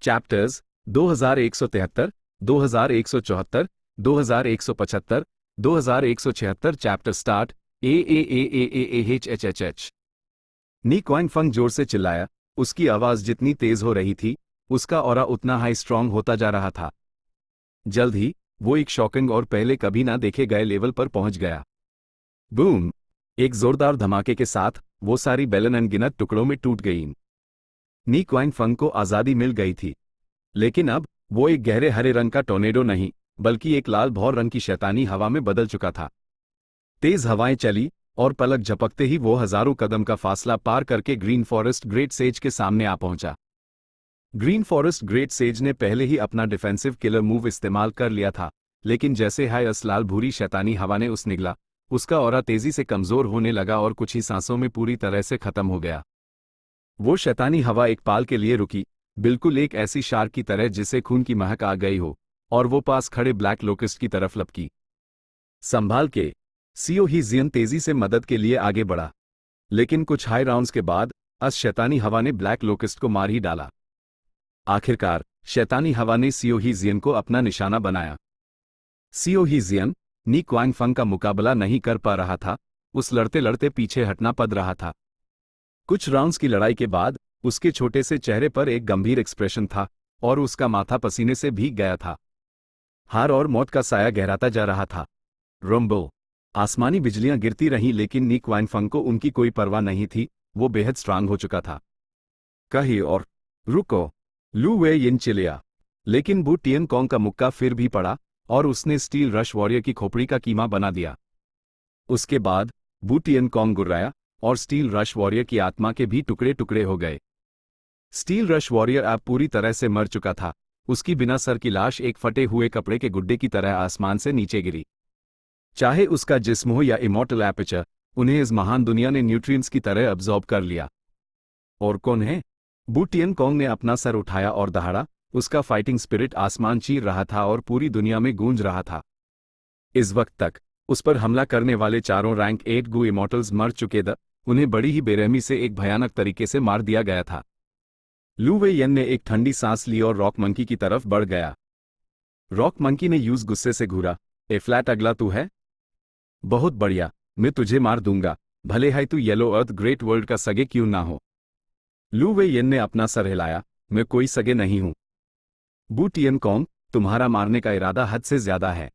Chapters 2173, 2174, 2175, 2176 chapter start. ए। नी क्वांगफंग जोर से चिल्लाया। उसकी आवाज जितनी तेज हो रही थी उसका ऑरा उतना हाई स्ट्रांग होता जा रहा था। जल्द ही वो एक शॉकिंग और पहले कभी ना देखे गए लेवल पर पहुंच गया। बूम! एक जोरदार धमाके के साथ वो सारी बेलन अनगिनत टुकड़ों में टूट गई। नी क्वांगफंग को आजादी मिल गई थी, लेकिन अब वो एक गहरे हरे रंग का टोर्नेडो नहीं बल्कि एक लाल भौर रंग की शैतानी हवा में बदल चुका था। तेज हवाएं चली और पलक झपकते ही वो हजारों कदम का फासला पार करके ग्रीन फॉरेस्ट ग्रेट सेज के सामने आ पहुंचा। ग्रीन फॉरेस्ट ग्रेट सेज ने पहले ही अपना डिफेंसिव किलर मूव इस्तेमाल कर लिया था, लेकिन जैसे हाय लाल भूरी शैतानी हवा ने उस निगला, उसका ऑरा तेजी से कमजोर होने लगा और कुछ ही सांसों में पूरी तरह से खत्म हो गया। वो शैतानी हवा एक पाल के लिए रुकी, बिल्कुल एक ऐसी शार्क की तरह जिसे खून की महक आ गई हो, और वो पास खड़े ब्लैक लोकस्ट की तरफ लपकी। संभाल के! सीओ ही जियन तेजी से मदद के लिए आगे बढ़ा, लेकिन कुछ हाई राउंड्स के बाद शैतानी हवा ने ब्लैक लोकस्ट को मार ही डाला। आखिरकार शैतानी हवा ने सीओ ही जियन को अपना निशाना बनाया। सीओ ही जियन नी क्वांगफंग का मुकाबला नहीं कर पा रहा था, उस लड़ते लड़ते पीछे हटना पड़ रहा था। कुछ राउंड्स की लड़ाई के बाद उसके छोटे से चेहरे पर एक गंभीर एक्सप्रेशन था और उसका माथा पसीने से भीग गया था। हार और मौत का साया गहराता जा रहा था। रंबो! आसमानी बिजलियां गिरती रहीं, लेकिन नी क्वांगफंग को उनकी कोई परवाह नहीं थी। वो बेहद स्ट्रांग हो चुका था। कहीं और रुको! लू वे यिन चिल्लाया, लेकिन बू टियनकॉन्ग का मुक्का फिर भी पड़ा और उसने स्टील रश वॉरियर की खोपड़ी का कीमा बना दिया। उसके बाद बू टियनकॉन्ग गुर्राया और स्टील रश वॉरियर की आत्मा के भी टुकड़े टुकड़े हो गए। स्टील रश वॉरियर अब पूरी तरह से मर चुका था। उसकी बिना सर की लाश एक फटे हुए कपड़े के गुड्डे की तरह आसमान से नीचे गिरी। चाहे उसका जिस्म हो या इमॉर्टल एपर्चर, उन्हें इस महान दुनिया ने न्यूट्रिएंट्स की तरह अब्जॉर्ब कर लिया। और कौन है? बू टियनकॉन्ग ने अपना सर उठाया और दहाड़ा। उसका फाइटिंग स्पिरिट आसमान चीर रहा था और पूरी दुनिया में गूंज रहा था। इस वक्त तक उस पर हमला करने वाले चारों रैंक 8 गू इमॉर्टल्स मर चुके थे। उन्हें बड़ी ही बेरहमी से एक भयानक तरीके से मार दिया गया था। लू वे यन ने एक ठंडी सांस ली और रॉक मंकी की तरफ बढ़ गया। रॉक मंकी ने यूज गुस्से से घूरा। ए फ्लैट, अगला तू है? बहुत बढ़िया, मैं तुझे मार दूंगा, भले ही तू येलो अर्थ ग्रेट वर्ल्ड का सगे क्यों ना हो। लू वे यन ने अपना सर हिलाया। मैं कोई सगे नहीं हूं। बू टियनकॉन्ग, तुम्हारा मारने का इरादा हद से ज्यादा है।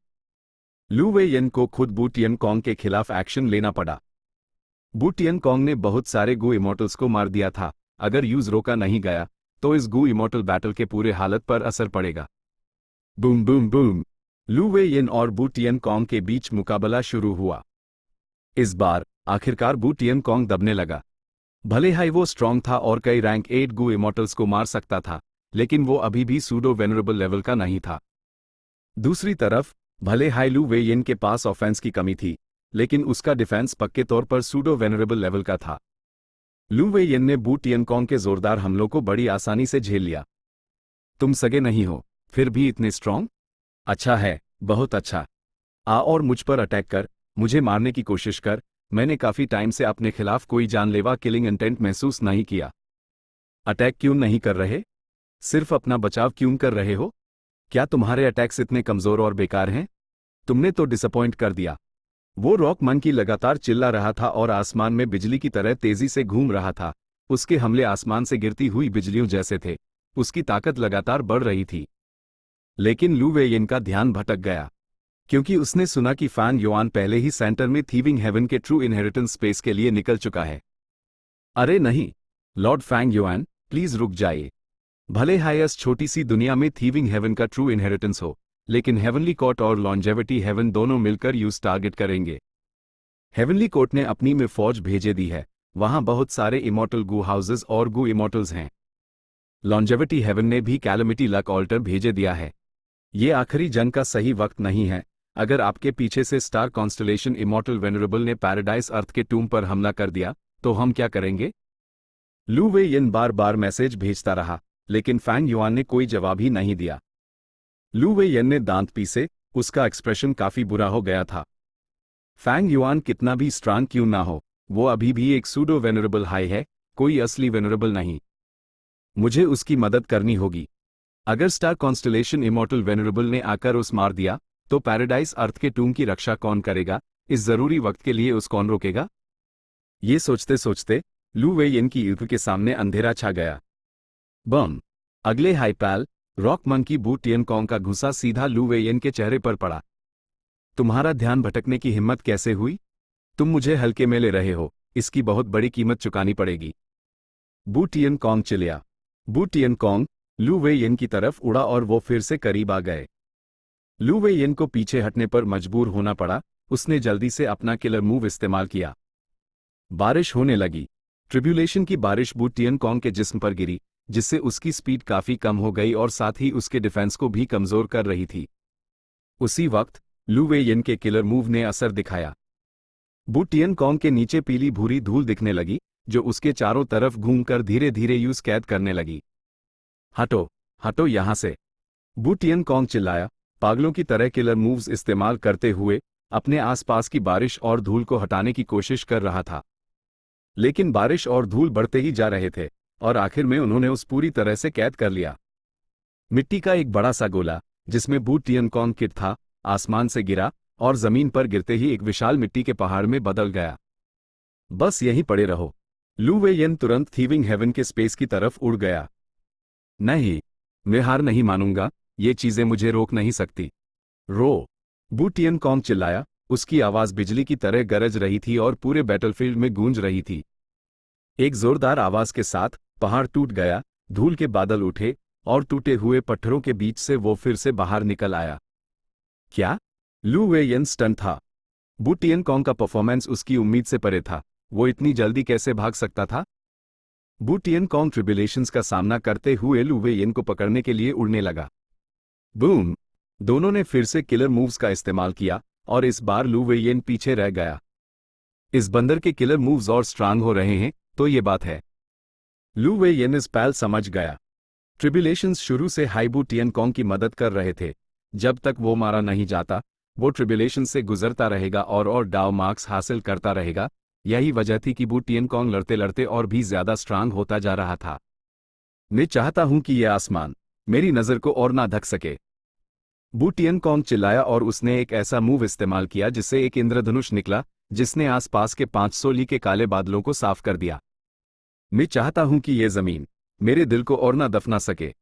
लू वे यन को खुद बू टियनकॉन्ग के खिलाफ एक्शन लेना पड़ा। बू टियनकॉन्ग ने बहुत सारे गू इमॉर्टल्स को मार दिया था। अगर यूज रोका नहीं गया तो इस गू इमॉर्टल बैटल के पूरे हालत पर असर पड़ेगा। Boom boom boom! लू वे यन और बू टियनकॉन्ग के बीच मुकाबला शुरू हुआ। इस बार आखिरकार बू टियनकॉन्ग दबने लगा। भले ही वो स्ट्रांग था और कई रैंक 8 गू इमॉर्टल्स को मार सकता था, लेकिन वो अभी भी सूडो वेनरेबल लेवल का नहीं था। दूसरी तरफ भले ही लू वे यन के पास ऑफेंस की कमी थी, लेकिन उसका डिफेंस पक्के तौर पर सूडो वेनरेबल लेवल का था। लू वे यन ने बू टियनकॉन्ग के जोरदार हमलों को बड़ी आसानी से झेल लिया। तुम सगे नहीं हो, फिर भी इतने स्ट्रांग? अच्छा है, बहुत अच्छा। आ और मुझ पर अटैक कर, मुझे मारने की कोशिश कर। मैंने काफी टाइम से अपने खिलाफ कोई जानलेवा किलिंग इंटेंट महसूस नहीं किया। अटैक क्यों नहीं कर रहे? सिर्फ अपना बचाव क्यों कर रहे हो? क्या तुम्हारे अटैक्स इतने कमजोर और बेकार हैं? तुमने तो डिसअपॉइंट कर दिया। वो रॉक मंकी लगातार चिल्ला रहा था और आसमान में बिजली की तरह तेजी से घूम रहा था। उसके हमले आसमान से गिरती हुई बिजलियों जैसे थे। उसकी ताकत लगातार बढ़ रही थी। लेकिन लू वे यन का ध्यान भटक गया, क्योंकि उसने सुना कि फैंग युआन पहले ही सेंटर में थीविंग हेवन के ट्रू इनहेरिटेंस स्पेस के लिए निकल चुका है। अरे नहीं, लॉर्ड फैंग युआन, प्लीज रुक जाइए। भले ही इस छोटी सी दुनिया में थीविंग हेवन का ट्रू इनहेरिटेंस हो, लेकिन हेवनली कोर्ट और लॉन्जेविटी हेवन दोनों मिलकर यूज टारगेट करेंगे। हेवनली कोर्ट ने अपनी में फौज भेजे दी है। वहां बहुत सारे इमॉर्टल गू हाउसेस और गू इमॉर्टल्स हैं। लॉन्जेविटी हेवन ने भी कैलमिटी लक ऑल्टर भेजे दिया है। ये आखिरी जंग का सही वक्त नहीं है। अगर आपके पीछे से स्टार कॉन्स्टलेशन इमॉर्टल वेनरेबल ने पैराडाइज अर्थ के टूम पर हमला कर दिया तो हम क्या करेंगे? लू वे यन बार बार मैसेज भेजता रहा, लेकिन फैंग युआन ने कोई जवाब ही नहीं दिया। लू वे यन ने दांत पीसे। उसका एक्सप्रेशन काफी बुरा हो गया था। फैंग युआन कितना भी स्ट्रांग क्यों ना हो, वो अभी भी एक सूडो वेनरेबल हाई है, कोई असली वेनरेबल नहीं। मुझे उसकी मदद करनी होगी। अगर स्टार कॉन्स्टलेशन इमॉर्टल वेनरेबल ने आकर उस मार दिया तो पैराडाइज अर्थ के टूम की रक्षा कौन करेगा, इस जरूरी वक्त के लिए उस कौन रोकेगा। ये सोचते सोचते लू वेयन की युद्ध के सामने अंधेरा छा गया। बम। अगले हाइपैल रॉक मंकी बू टियनकॉन्ग का घुसा सीधा लू वेयन के चेहरे पर पड़ा। तुम्हारा ध्यान भटकने की हिम्मत कैसे हुई? तुम मुझे हल्के में ले रहे हो, इसकी बहुत बड़ी कीमत चुकानी पड़ेगी। बू टियनकॉन्ग चिल्लाया। बू टियनकॉन्ग लू वेयन की तरफ उड़ा और वो फिर से करीब आ गए। लू वेयन को पीछे हटने पर मजबूर होना पड़ा। उसने जल्दी से अपना किलर मूव इस्तेमाल किया। बारिश होने लगी। ट्रिब्यूलेशन की बारिश बू टियनकॉन्ग के जिस्म पर गिरी, जिससे उसकी स्पीड काफी कम हो गई और साथ ही उसके डिफेंस को भी कमजोर कर रही थी। उसी वक्त लू वेयन के किलर मूव ने असर दिखाया। बू टियनकॉन्ग के नीचे पीली भूरी धूल दिखने लगी, जो उसके चारों तरफ घूमकर धीरे धीरे यूज कैद करने लगी। हटो, हटो यहां से! बू टियनकॉन्ग चिल्लाया, पागलों की तरह किलर मूव्स इस्तेमाल करते हुए अपने आसपास की बारिश और धूल को हटाने की कोशिश कर रहा था। लेकिन बारिश और धूल बढ़ते ही जा रहे थे और आखिर में उन्होंने उस पूरी तरह से कैद कर लिया। मिट्टी का एक बड़ा सा गोला, जिसमें बू टियनकॉन्ग किट था, आसमान से गिरा और जमीन पर गिरते ही एक विशाल मिट्टी के पहाड़ में बदल गया। बस यहीं पड़े रहो। लू वेयन तुरंत थीविंग हेवन के स्पेस की तरफ उड़ गया। नहीं, मैं हार नहीं मानूंगा, ये चीजें मुझे रोक नहीं सकती। रो! बू टियनकॉन्ग चिल्लाया। उसकी आवाज बिजली की तरह गरज रही थी और पूरे बैटलफील्ड में गूंज रही थी। एक जोरदार आवाज के साथ पहाड़ टूट गया, धूल के बादल उठे और टूटे हुए पत्थरों के बीच से वो फिर से बाहर निकल आया। क्या? लू वेयन स्टन था। बू टियनकॉन्ग का परफॉर्मेंस उसकी उम्मीद से परे था। वो इतनी जल्दी कैसे भाग सकता था? बू टियनकॉन्ग ट्रिब्यूलेशंस का सामना करते हुए लू वेयन को पकड़ने के लिए उड़ने लगा। बूम! दोनों ने फिर से किलर मूव्स का इस्तेमाल किया और इस बार लू वेयन पीछे रह गया। इस बंदर के किलर मूव्स और स्ट्रांग हो रहे हैं, तो ये बात है। लू वेयन इस पहल समझ गया। ट्रिब्यूलेशंस शुरू से हाई बू टियनकॉन्ग की मदद कर रहे थे। जब तक वो मारा नहीं जाता, वो ट्रिब्यूलेशन से गुजरता रहेगा और डाव मार्क्स हासिल करता रहेगा। यही वजह थी कि बू टियनकॉन्ग लड़ते लड़ते और भी ज्यादा स्ट्रांग होता जा रहा था। मैं चाहता हूं कि यह आसमान मेरी नजर को और ना ढक सके। बू टियनकॉन्ग चिल्लाया और उसने एक ऐसा मूव इस्तेमाल किया जिससे एक इंद्रधनुष निकला, जिसने आसपास के 500 ली के काले बादलों को साफ कर दिया। मैं चाहता हूं कि यह जमीन मेरे दिल को और ना दफना सके।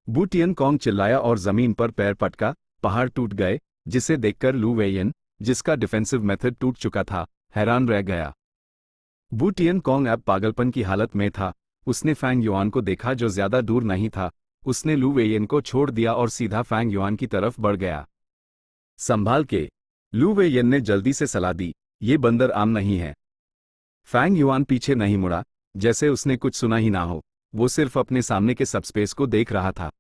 बू टियनकॉन्ग चिल्लाया और जमीन पर पैर पटका। पहाड़ टूट गए, जिसे देखकर लू वेयन, जिसका डिफेंसिव मेथड टूट चुका था, हैरान रह गया। बू टियनकॉन्ग अब पागलपन की हालत में था। उसने फैंग युआन को देखा जो ज्यादा दूर नहीं था। उसने लू वेयन को छोड़ दिया और सीधा फैंग युआन की तरफ बढ़ गया। संभाल के! लू वेयन ने जल्दी से सलाह दी, ये बंदर आम नहीं है। फैंग युआन पीछे नहीं मुड़ा, जैसे उसने कुछ सुना ही ना हो। वो सिर्फ अपने सामने के सबस्पेस को देख रहा था।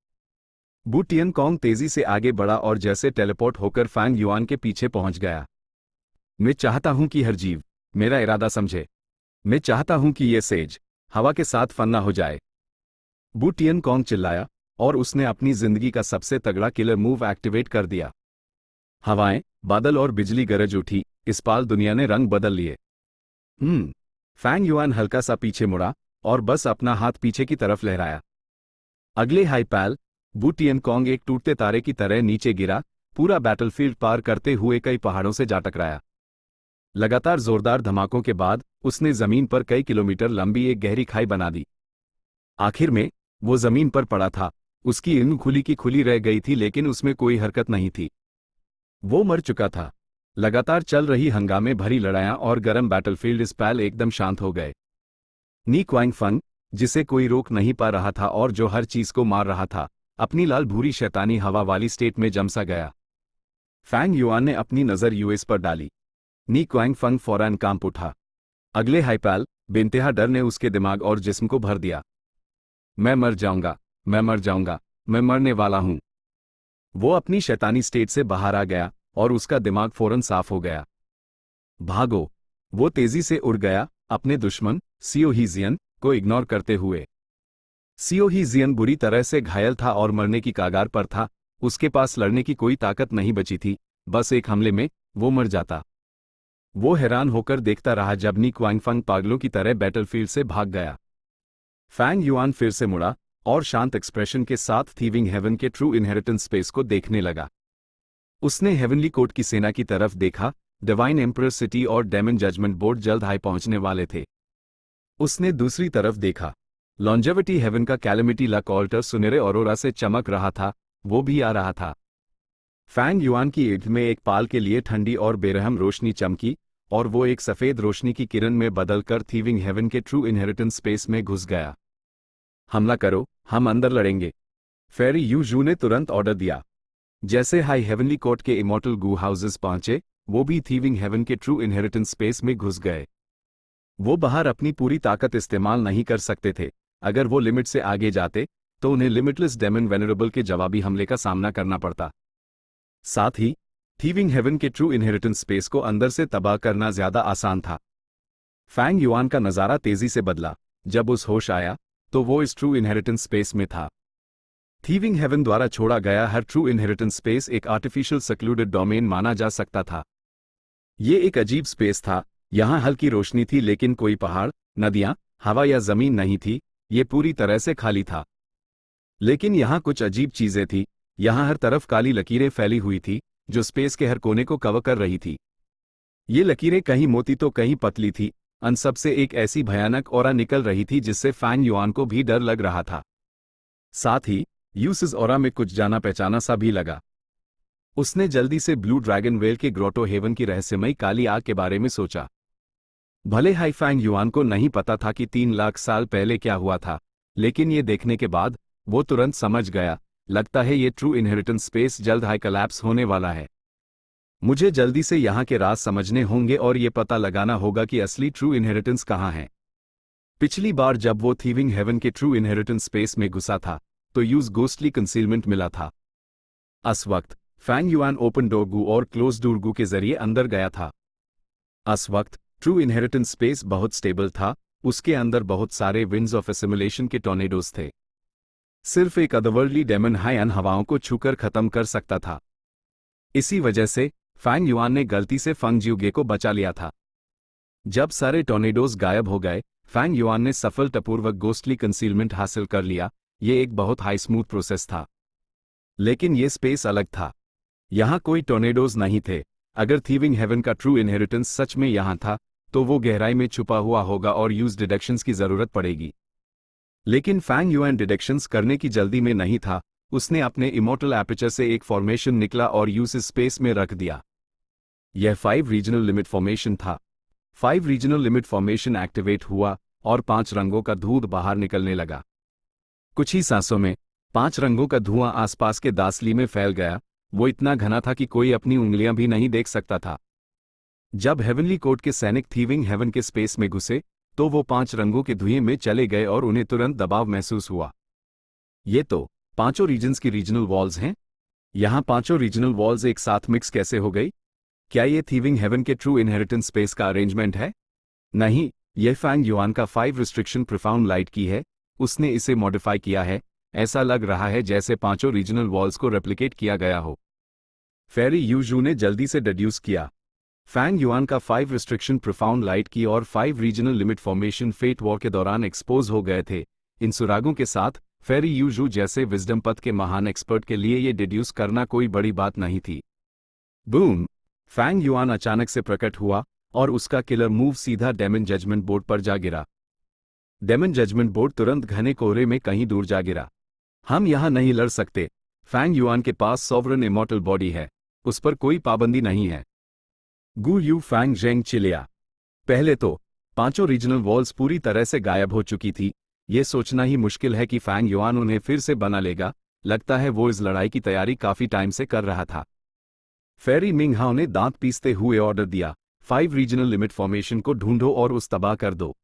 बू टियनकॉन्ग तेजी से आगे बढ़ा और जैसे टेलीपोर्ट होकर फैंग युआन के पीछे पहुंच गया। मैं चाहता हूं कि हर जीव मेरा इरादा समझे। मैं चाहता हूं कि यह सेज हवा के साथ फन्ना हो जाए। बू टियनकॉन्ग चिल्लाया और उसने अपनी जिंदगी का सबसे तगड़ा किलर मूव एक्टिवेट कर दिया। हवाएं, बादल और बिजली गरज उठी। इस पाल दुनिया ने रंग बदल लिए। फैंग युआन हल्का सा पीछे मुड़ा और बस अपना हाथ पीछे की तरफ लहराया। अगले हाईपैल बू टियनकॉन्ग एक टूटते तारे की तरह नीचे गिरा, पूरा बैटलफील्ड पार करते हुए कई पहाड़ों से जा टकराया। लगातार जोरदार धमाकों के बाद उसने जमीन पर कई किलोमीटर लंबी एक गहरी खाई बना दी। आखिर में वो जमीन पर पड़ा था। उसकी इन खुली की खुली रह गई थी, लेकिन उसमें कोई हरकत नहीं थी। वो मर चुका था। लगातार चल रही हंगामे भरी लड़ाइयां और गर्म बैटलफील्ड इस पल एकदम शांत हो गए। नी क्वांगफंग, जिसे कोई रोक नहीं पा रहा था और जो हर चीज को मार रहा था, अपनी लाल भूरी शैतानी हवा वाली स्टेट में जम सा गया। फैंग युआन ने अपनी नजर यूएस पर डाली। नी क्वांगफंग फौरन कांप उठा। अगले हाईपैल बेइंतहा डर ने उसके दिमाग और जिस्म को भर दिया। मैं मर जाऊंगा, मैं मर जाऊंगा, मैं मरने वाला हूं। वो अपनी शैतानी स्टेट से बाहर आ गया और उसका दिमाग फौरन साफ हो गया। भागो! वो तेजी से उड़ गया, अपने दुश्मन सियोहीजियन को इग्नोर करते हुए। सियोहीजियन बुरी तरह से घायल था और मरने की कगार पर था। उसके पास लड़ने की कोई ताकत नहीं बची थी। बस एक हमले में वो मर जाता। वो हैरान होकर देखता रहा जब नी क्वांगफंग पागलों की तरह बैटलफील्ड से भाग गया। फैंग युआन फिर से मुड़ा और शांत एक्सप्रेशन के साथ थीविंग हेवन के ट्रू इनहेरिटेंस स्पेस को देखने लगा। उसने हेवनली कोर्ट की सेना की तरफ देखा। डिवाइन एम्परर सिटी और डेमन जजमेंट बोर्ड जल्द हाई पहुंचने वाले थे। उसने दूसरी तरफ देखा। लॉन्जेविटी हेवन का कैलेमिटी लक ऑल्टर सुनहरे ऑरोरा से चमक रहा था, वो भी आ रहा था। फैंग युआन की ईद में एक पाल के लिए ठंडी और बेरहम रोशनी चमकी, और वो एक सफेद रोशनी की किरण में बदलकर थीविंग हेवन के ट्रू इनहेरिटेंस स्पेस में घुस गया। हमला करो, हम अंदर लड़ेंगे, फेरी यू जू ने तुरंत ऑर्डर दिया। जैसे हाई हेवनली कोर्ट के इमॉर्टल गू हाउसेस पहुंचे, वो भी थीविंग हेवन के ट्रू इनहेरिटेंस स्पेस में घुस गए। वो बाहर अपनी पूरी ताकत इस्तेमाल नहीं कर सकते थे। अगर वो लिमिट से आगे जाते तो उन्हें लिमिटलेस डेमन वेनरेबल के जवाबी हमले का सामना करना पड़ता। साथ ही थीविंग हेवन के ट्रू इनहेरिटेंस स्पेस को अंदर से तबाह करना ज्यादा आसान था। फैंग युआन का नजारा तेजी से बदला। जब उस होश आया तो वो इस ट्रू इनहेरिटेंस स्पेस में था। थीविंग हेवन द्वारा छोड़ा गया हर ट्रू इनहेरिटेंस स्पेस एक आर्टिफिशियल सेक्लूडेड डोमेन माना जा सकता था। ये एक अजीब स्पेस था। यहां हल्की रोशनी थी लेकिन कोई पहाड़, नदियां, हवा या जमीन नहीं थी। ये पूरी तरह से खाली था। लेकिन यहां कुछ अजीब चीजें थी। यहां हर तरफ काली लकीरें फैली हुई थी जो स्पेस के हर कोने को कवर कर रही थी। ये लकीरें कहीं मोटी तो कहीं पतली थी। उन सब से एक ऐसी भयानक ऑरा निकल रही थी जिससे फैंग युआन को भी डर लग रहा था। साथ ही यूसिस ऑरा में कुछ जाना पहचाना सा भी लगा। उसने जल्दी से ब्लू ड्रैगन वेल के ग्रोटो हेवन की रहस्यमयी काली आग के बारे में सोचा। भले हाई फैंग युआन को नहीं पता था कि 3 लाख साल पहले क्या हुआ था, लेकिन ये देखने के बाद वो तुरंत समझ गया, लगता है ये ट्रू इनहेरिटेंस स्पेस जल्द हाई कोलैप्स होने वाला है। मुझे जल्दी से यहाँ के राज समझने होंगे और ये पता लगाना होगा कि असली ट्रू इनहेरिटेंस कहाँ है। पिछली बार जब वो थीविंग हेवन के ट्रू इनहेरिटेंस स्पेस में घुसा था तो यूज गोस्टली कंसीलमेंट मिला था। उस वक्त फैंग युआन ओपन डोर गू और क्लोज डोर गू के जरिए अंदर गया था। उस वक्त ट्रू इनहेरिटेंस स्पेस बहुत स्टेबल था। उसके अंदर बहुत सारे विंड्स ऑफ एसिमुलेशन के टॉर्नेडोज थे। सिर्फ एक अदरवर्ल्डली डेमन हाई अन हवाओं को छूकर खत्म कर सकता था। इसी वजह से फैंग युआन ने गलती से फंग जियोगे को बचा लिया था। जब सारे टॉर्नेडोज गायब हो गए, फैंग युआन ने सफलतापूर्वक गोस्टली कंसीलमेंट हासिल कर लिया। ये एक बहुत हाई स्मूथ प्रोसेस था। लेकिन ये स्पेस अलग था। यहां कोई टॉर्नेडोज नहीं थे। अगर थीविंग हेवन का ट्रू इनहेरिटेंस सच में यहां था तो वो गहराई में छुपा हुआ होगा और यूज डिडक्शंस की जरूरत पड़ेगी। लेकिन फैंग युआन डिडक्शंस करने की जल्दी में नहीं था। उसने अपने इमॉर्टल एपर्चर से एक फॉर्मेशन निकला और यूज स्पेस में रख दिया। यह 5 रीजनल लिमिट फॉर्मेशन था। 5 रीजनल लिमिट फॉर्मेशन एक्टिवेट हुआ और 5 रंगों का धूल बाहर निकलने लगा। कुछ ही सांसों में 5 रंगों का धुआं आसपास के दासली में फैल गया। वो इतना घना था कि कोई अपनी उंगलियां भी नहीं देख सकता था। जब हेवनली कोर्ट के सैनिक थीविंग हेवन के स्पेस में घुसे तो वो 5 रंगों के धुएं में चले गए और उन्हें तुरंत दबाव महसूस हुआ। ये तो पांचों रीजन्स की रीजनल वॉल्स हैं। यहां पांचों रीजनल वॉल्स एक साथ मिक्स कैसे हो गई? क्या ये थीविंग हेवन के ट्रू इनहेरिटेंस स्पेस का अरेंजमेंट है? नहीं, यह फैंग युआन का 5 रिस्ट्रिक्शन प्रोफाउंड लाइट की है। उसने इसे मॉडिफाई किया है। ऐसा लग रहा है जैसे पांचों रीजनल वॉल्स को रेप्लिकेट किया गया हो। फेरी यूजू ने जल्दी से डिड्यूस किया। फैंग युआन का 5 रिस्ट्रिक्शन प्रोफाउंड लाइट की और 5 regional limit formation fate war के दौरान एक्सपोज हो गए थे। इन सुरागों के साथ फेरी यूजू जैसे विजडम पथ के महान एक्सपर्ट के लिए ये डिड्यूस करना कोई बड़ी बात नहीं थी। बूम! फैंग युआन अचानक से प्रकट हुआ और उसका किलर मूव सीधा डेमन जजमेंट बोर्ड पर जा गिरा। डेमन जजमेंट बोर्ड तुरंत घने कोहरे में कहीं दूर जा गिरा। हम यहां नहीं लड़ सकते। फैंग युआन के पास सॉवरन इमॉर्टल बॉडी है, उस पर कोई पाबंदी नहीं है। गू यू फैंग जेंग चिल्लाया। पहले तो पांचों रीजनल वॉल्स पूरी तरह से गायब हो चुकी थी। ये सोचना ही मुश्किल है कि फैंग युआन उन्हें फिर से बना लेगा। लगता है वो इस लड़ाई की तैयारी काफी टाइम से कर रहा था। फेरी मिंग हाओ ने दांत पीसते हुए ऑर्डर दिया, 5 रीजनल लिमिट फॉर्मेशन को ढूंढो और उस तबाह कर दो।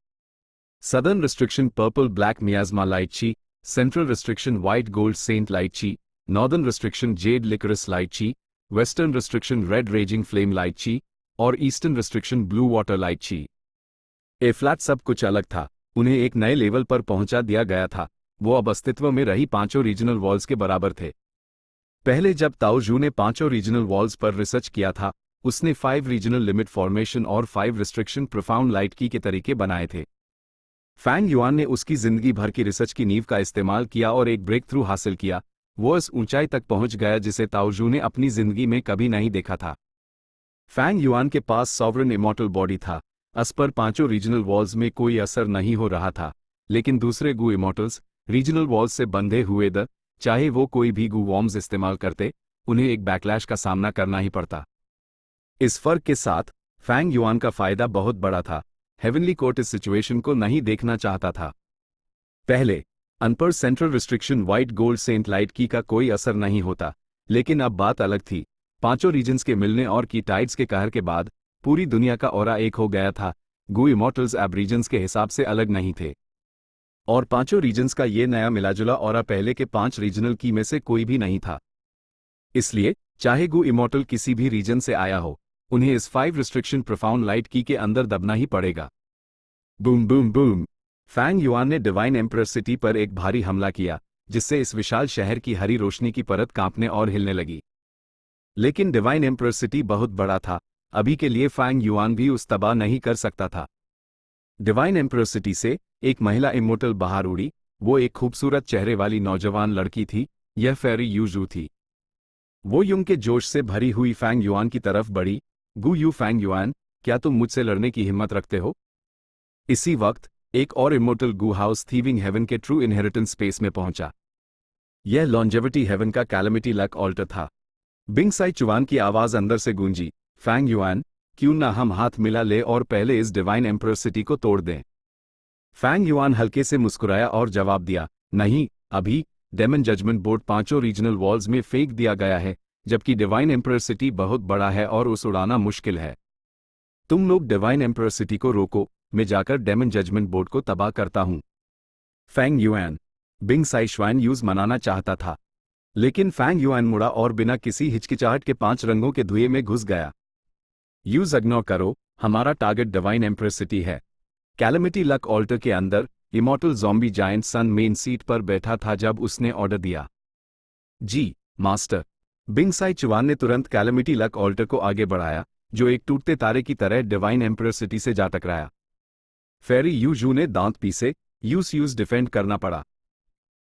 Southern restriction purple black miasma लाइची, central restriction white gold saint लाइची, नॉर्दर्न रिस्ट्रिक्शन जेड लिकरस लाइची, western restriction red raging flame लाइची और ईस्टर्न रिस्ट्रिक्शन ब्लू वाटर लाइची। ए फ्लैट सब कुछ अलग था। उन्हें एक नए लेवल पर पहुंचा दिया गया था। वो अब अस्तित्व में रही पांचों रीजनल वॉल्स के बराबर थे। पहले जब ताओ जू ने पांचों रीजनल वॉल्स पर रिसर्च किया था, उसने 5 रीजनल लिमिट फॉर्मेशन और 5 रिस्ट्रिक्शन प्रोफाउंड लाइट की के तरीके बनाए थे। फैंग युआन ने उसकी जिंदगी भर की रिसर्च की नींव का इस्तेमाल किया और एक ब्रेक थ्रू हासिल किया। वो इस ऊंचाई तक पहुंच गया जिसे ताओजू ने अपनी जिंदगी में कभी नहीं देखा था। फैंग युआन के पास सॉवरन इमॉर्टल बॉडी था। अस पर पांचों रीजनल वॉल्स में कोई असर नहीं हो रहा था, लेकिन दूसरे गू इमॉर्टल्स रीजनल वॉल्स से बंधे हुए चाहे वो कोई भी गू वॉर्म्स इस्तेमाल करते, उन्हें एक बैकलैश का सामना करना ही पड़ता। इस फर्क के साथ फैंग युआन का फायदा बहुत बड़ा था। हेवनली कोर्ट इस सिचुएशन को नहीं देखना चाहता था। पहले अनपर central restriction white gold saint light की का कोई असर नहीं होता, लेकिन अब बात अलग थी। पांचों रीजन्स के मिलने और की टाइड्स के कहर के बाद पूरी दुनिया का ऑरा एक हो गया था। गू इमॉर्टल्स अब रीजन्स के हिसाब से अलग नहीं थे, और पांचों रीजन्स का ये नया मिलाजुला ऑरा पहले के 5 रीजनल की में से कोई भी नहीं था। इसलिए चाहे गू इमॉर्टल किसी भी रीजन से आया हो, उन्हें इस 5 रिस्ट्रिक्शन प्रोफाउंड लाइट की के अंदर दबना ही पड़ेगा। Boom boom boom. Fang Yuan ने डिवाइन एम्परर सिटी पर एक भारी हमला किया, जिससे इस विशाल शहर की हरी रोशनी की परत कांपने और हिलने लगी। लेकिन डिवाइन एम्परर सिटी बहुत बड़ा था, अभी के लिए फैंग युआन भी उस तबाह नहीं कर सकता था। डिवाइन एम्परर सिटी से एक महिला इमोर्टल बाहर उड़ी। वो एक खूबसूरत चेहरे वाली नौजवान लड़की थी। यह फेरी यूजू थी। वो युंग के जोश से भरी हुई फैंग युआन की तरफ बढ़ी। गू यू फैंग युआन, क्या तुम मुझसे लड़ने की हिम्मत रखते हो? इसी वक्त एक और इमोर्टल गू हाउस थीविंग हेवन के ट्रू इनहेरिटेंस स्पेस में पहुंचा। यह लॉन्जेविटी हेवन का कैलमिटी लक ऑल्टर था। बिंग साई चुआन की आवाज अंदर से गूंजी, फैंग युआन, क्यों ना हम हाथ मिला ले और पहले इस डिवाइन एम्परर सिटी को तोड़ दें? फैंग युआन हल्के से मुस्कुराया और जवाब दिया, नहीं, अभी डेमन जजमेंट बोर्ड पांचों रीजनल वॉल्स में फेंक दिया गया है, जबकि डिवाइन एम्परर सिटी बहुत बड़ा है और उस उड़ाना मुश्किल है। तुम लोग डिवाइन एम्परर सिटी को रोको, मैं जाकर डेमन जजमेंट बोर्ड को तबाह करता हूं। Fang yuan. बिंग साई श्वान यूज मनाना चाहता था, लेकिन फैंग युआन मुड़ा और बिना किसी हिचकिचाहट के 5 रंगों के धुएं में घुस गया। यूज इग्नोर करो, हमारा टारगेट डिवाइन एम्परर सिटी है। कैलमिटी लक ऑल्टर के अंदर इमॉर्टल ज़ॉम्बी जायंट सन मेन सीट पर बैठा था जब उसने ऑर्डर दिया। जी मास्टर। बिंग साई चुआन ने तुरंत कैलमिटी लक ऑल्टर को आगे बढ़ाया, जो एक टूटते तारे की तरह डिवाइन एम्परर सिटी से जा टकराया। फेरी यूजू ने दांत पीसे, यूज डिफेंड करना पड़ा।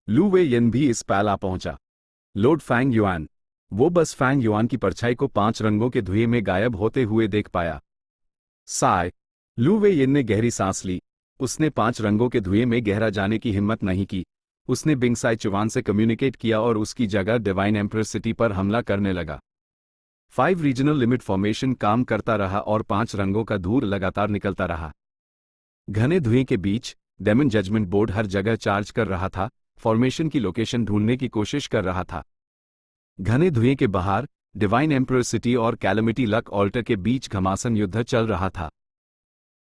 लू वे येन भी इस पैल आ पहुंचा। Lord Fang Yuan. वो बस फैंग युआन की परछाई को 5 रंगों के धुएं में गायब होते हुए देख पाया। साय। लू वे येन ने गहरी सांस ली। उसने 5 रंगों के धुएं में गहरा जाने की हिम्मत नहीं की। उसने बिंग साई चुआन से कम्युनिकेट किया और उसकी जगह डिवाइन एम्परर सिटी पर हमला करने लगा। 5 रीजनल लिमिट फॉर्मेशन काम करता रहा और 5 रंगों का धूर लगातार निकलता रहा। घने धुएं के बीच डेमन जजमेंट बोर्ड हर जगह चार्ज कर रहा था, फॉर्मेशन की लोकेशन ढूंढने की कोशिश कर रहा था। घने धुएं के बाहर डिवाइन एम्परर सिटी और कैलमिटी लक ऑल्टर के बीच घमासान युद्ध चल रहा था।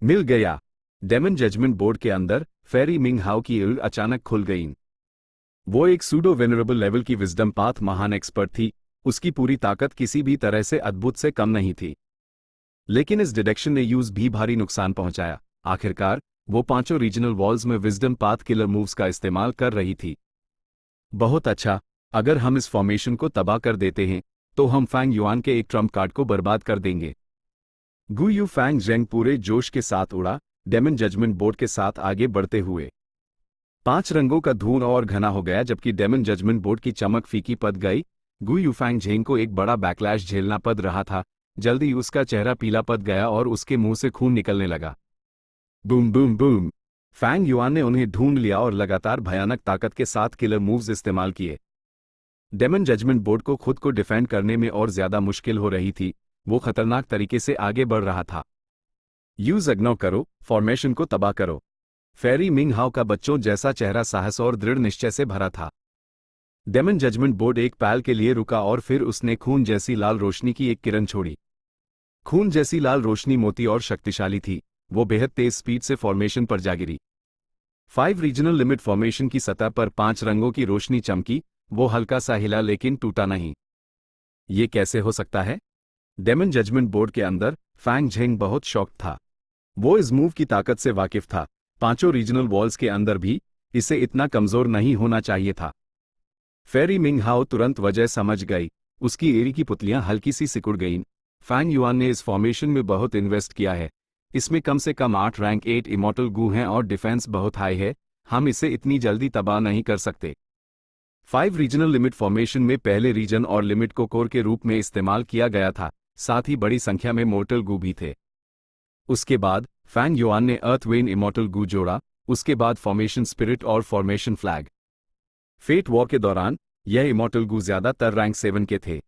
मिल गया। डेमन जजमेंट बोर्ड के अंदर फेरी मिंग हाउ की इल्ड अचानक खुल गई। वो एक सूडो वेनरेबल लेवल की विजडम पाथ महान एक्सपर्ट थी। उसकी पूरी ताकत किसी भी तरह से अद्भुत से कम नहीं थी, लेकिन इस डिटेक्शन ने यूज भी भारी नुकसान पहुंचाया। आखिरकार वो 5 रीजनल वॉल्स में विजडम पाथ किलर मूव्स का इस्तेमाल कर रही थी। बहुत अच्छा, अगर हम इस फॉर्मेशन को तबाह कर देते हैं तो हम फैंग युआन के एक ट्रम्प कार्ड को बर्बाद कर देंगे। गू यू फैंग जेंग पूरे जोश के साथ उड़ा, डेमन जजमेंट बोर्ड के साथ आगे बढ़ते हुए। 5 रंगों का धूल और घना हो गया जबकि डेमन जजमेंट बोर्ड की चमक फीकी पड़ गई। गू यू फैंग झेंग को एक बड़ा बैकलैश झेलना पड़ रहा था। जल्दी उसका चेहरा पीला पड़ गया और उसके मुंह से खून निकलने लगा। Boom boom boom. Fang Yuan ने उन्हें ढूंढ लिया और लगातार भयानक ताकत के साथ किलर मूव्स इस्तेमाल किए। डेमन जजमेंट बोर्ड को खुद को डिफेंड करने में और ज्यादा मुश्किल हो रही थी। वो खतरनाक तरीके से आगे बढ़ रहा था। यूज इग्नोर करो, फॉर्मेशन को तबाह करो। फेरी मिंग हाउ का बच्चों जैसा चेहरा साहस और दृढ़ निश्चय से भरा था। डेमन जजमेंट बोर्ड एक पल के लिए रुका और फिर उसने खून जैसी लाल रोशनी की एक किरण छोड़ी। खून जैसी लाल रोशनी मोटी और शक्तिशाली थी। वो बेहद तेज स्पीड से फॉर्मेशन पर जा गिरी। 5 रीजनल लिमिट फॉर्मेशन की सतह पर 5 रंगों की रोशनी चमकी। वो हल्का सा हिला लेकिन टूटा नहीं। ये कैसे हो सकता है? डेमन जजमेंट बोर्ड के अंदर फैंग झेंग बहुत शॉक्ड था। वो इस मूव की ताकत से वाकिफ था। 5 रीजनल वॉल्स के अंदर भी इसे इतना कमजोर नहीं होना चाहिए था। फेरी मिंग हाउ तुरंत वजह समझ गई। उसकी एड़ी की पुतलियां हल्की सी सिकुड़ गईं। फैंग युआन ने इस फॉर्मेशन में बहुत इन्वेस्ट किया है। इसमें कम से कम 8 रैंक 8 इमॉर्टल गू हैं और डिफेंस बहुत हाई है, हम इसे इतनी जल्दी तबाह नहीं कर सकते। 5 रीजनल लिमिट फॉर्मेशन में पहले रीजन और लिमिट को कोर के रूप में इस्तेमाल किया गया था, साथ ही बड़ी संख्या में मोर्टल गू भी थे। उसके बाद फैंग युआन ने अर्थ वेन इमॉर्टल गू जोड़ा, उसके बाद फॉर्मेशन स्पिरिट और फॉर्मेशन फ्लैग। फेट वॉर के दौरान यह इमॉर्टल गू ज्यादातर रैंक 7 के थे,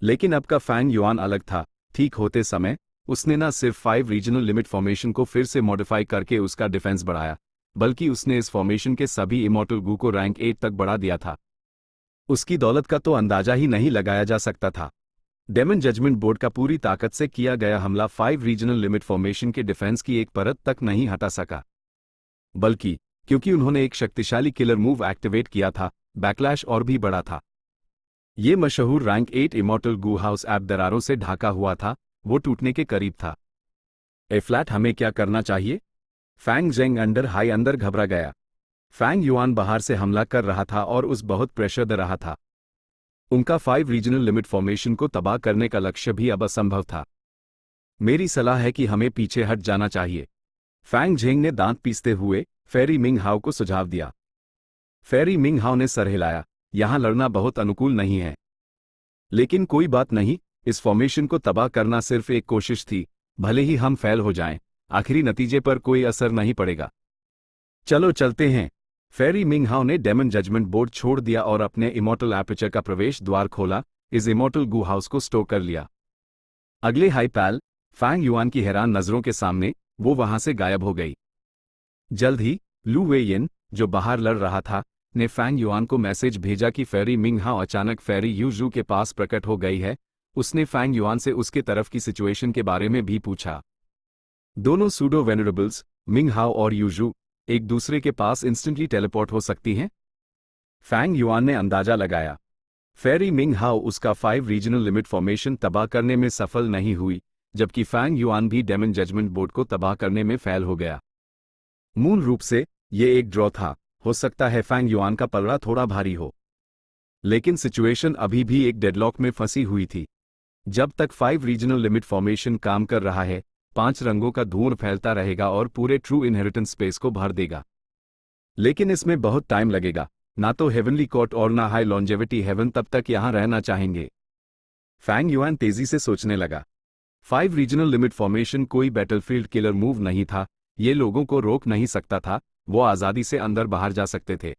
लेकिन अब का फैंग युआन अलग था। ठीक होते समय उसने न सिर्फ 5 रीजनल लिमिट फॉर्मेशन को फिर से मॉडिफाई करके उसका डिफेंस बढ़ाया, बल्कि उसने इस फॉर्मेशन के सभी इमॉर्टल गू को रैंक 8 तक बढ़ा दिया था। उसकी दौलत का तो अंदाजा ही नहीं लगाया जा सकता था। डेमन जजमेंट बोर्ड का पूरी ताकत से किया गया हमला 5 रीजनल लिमिट फॉर्मेशन के डिफेंस की एक परत तक नहीं हटा सका, बल्कि क्योंकि उन्होंने एक शक्तिशाली किलर मूव एक्टिवेट किया था, बैकलैश और भी बड़ा था। ये मशहूर रैंक 8 इमॉर्टल गू हाउस ऐप दरारों से ढाका हुआ था, वो टूटने के करीब था। ए फ्लैट, हमें क्या करना चाहिए? फैंग जेंग अंडर हाई अंदर घबरा गया। फैंग युआन बाहर से हमला कर रहा था और उस बहुत प्रेशर दे रहा था। उनका 5 रीजनल लिमिट फॉर्मेशन को तबाह करने का लक्ष्य भी अब असंभव था। मेरी सलाह है कि हमें पीछे हट जाना चाहिए, फैंग जेंग ने दांत पीसते हुए फेरी मिंग हाओ को सुझाव दिया। फेरी मिंग हाओ ने सर हिलाया, यहां लड़ना बहुत अनुकूल नहीं है। लेकिन कोई बात नहीं, इस फॉर्मेशन को तबाह करना सिर्फ एक कोशिश थी, भले ही हम फेल हो जाएं, आखिरी नतीजे पर कोई असर नहीं पड़ेगा। चलो चलते हैं। फेरी मिंग हाओ ने डेमन जजमेंट बोर्ड छोड़ दिया और अपने इमॉर्टल एपर्चर का प्रवेश द्वार खोला, इस इमॉर्टल गू हाउस को स्टोर कर लिया। अगले हाई पैल फैंग युआन की हैरान नजरों के सामने वो वहां से गायब हो गई। जल्द ही लू वेयिन, जो बाहर लड़ रहा था, ने फैंग युआन को मैसेज भेजा कि फेरी मिंग हाओ अचानक फेरी यूजू के पास प्रकट हो गई है। उसने फैंग युआन से उसके तरफ की सिचुएशन के बारे में भी पूछा। दोनों सूडो वेनरेबल्स मिंग हाओ और यूजू एक दूसरे के पास इंस्टेंटली टेलीपोर्ट हो सकती हैं? फैंग युआन ने अंदाजा लगाया। फेरी मिंग हाओ उसका 5 रीजनल लिमिट फॉर्मेशन तबाह करने में सफल नहीं हुई, जबकि फैंग युआन भी डेमन जजमेंट बोर्ड को तबाह करने में फेल हो गया। मूल रूप से ये एक ड्रॉ था। हो सकता है फैंग युआन का पलड़ा थोड़ा भारी हो, लेकिन सिचुएशन अभी भी एक डेडलॉक में फंसी हुई थी। जब तक 5 रीजनल लिमिट फॉर्मेशन काम कर रहा है, 5 रंगों का धुआं फैलता रहेगा और पूरे ट्रू इनहेरिटेंस स्पेस को भर देगा। लेकिन इसमें बहुत टाइम लगेगा, ना तो हेवनली कोर्ट और ना हाई लॉन्जेविटी हेवन तब तक यहां रहना चाहेंगे। फैंग युआन तेजी से सोचने लगा। 5 रीजनल लिमिट फॉर्मेशन कोई बैटलफील्ड किलर मूव नहीं था, ये लोगों को रोक नहीं सकता था, वो आज़ादी से अंदर बाहर जा सकते थे।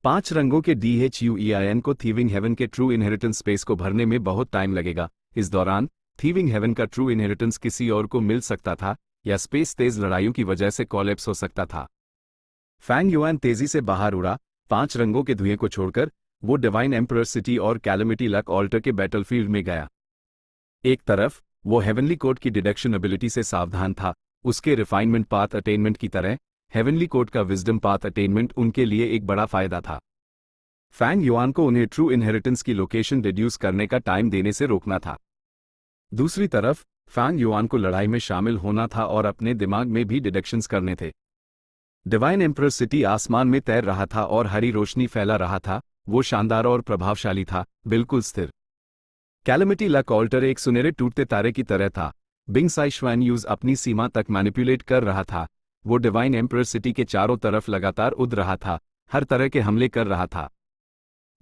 5 रंगों के DHUEIN को थीविंग हेवन के ट्रू इनहेरिटेंस स्पेस को भरने में बहुत टाइम लगेगा। इस दौरान थीविंग हेवन का ट्रू इनहेरिटेंस किसी और को मिल सकता था, या स्पेस तेज लड़ाइयों की वजह से कॉलेप्स हो सकता था। फैंग युआन तेजी से बाहर उड़ा, 5 रंगों के धुएं को छोड़कर वो डिवाइन एम्परर सिटी और कैलेमिटी लक ऑल्टर के बैटलफील्ड में गया। एक तरफ वो हेवनली कोड की डिडक्शन एबिलिटी से सावधान था, उसके रिफाइनमेंट पाथ अटेनमेंट की तरह हेवनली कोड का विजडम पाथ अटेनमेंट उनके लिए एक बड़ा फायदा था। फैंग युआन को उन्हें ट्रू इनहेरिटेंस की लोकेशन रिड्यूस करने का टाइम देने से रोकना था। दूसरी तरफ फैंग युआन को लड़ाई में शामिल होना था और अपने दिमाग में भी डिडक्शंस करने थे। डिवाइन एम्परर सिटी आसमान में तैर रहा था और हरी रोशनी फैला रहा था, वो शानदार और प्रभावशाली था, बिल्कुल स्थिर। कैलेमिटी लक ऑल्टर एक सुनहरे टूटते तारे की तरह था। बिंग साई श्वान यूज अपनी सीमा तक मैनिपुलेट कर रहा था, वो डिवाइन एम्परर सिटी के चारों तरफ लगातार उड़ रहा था, हर तरह के हमले कर रहा था।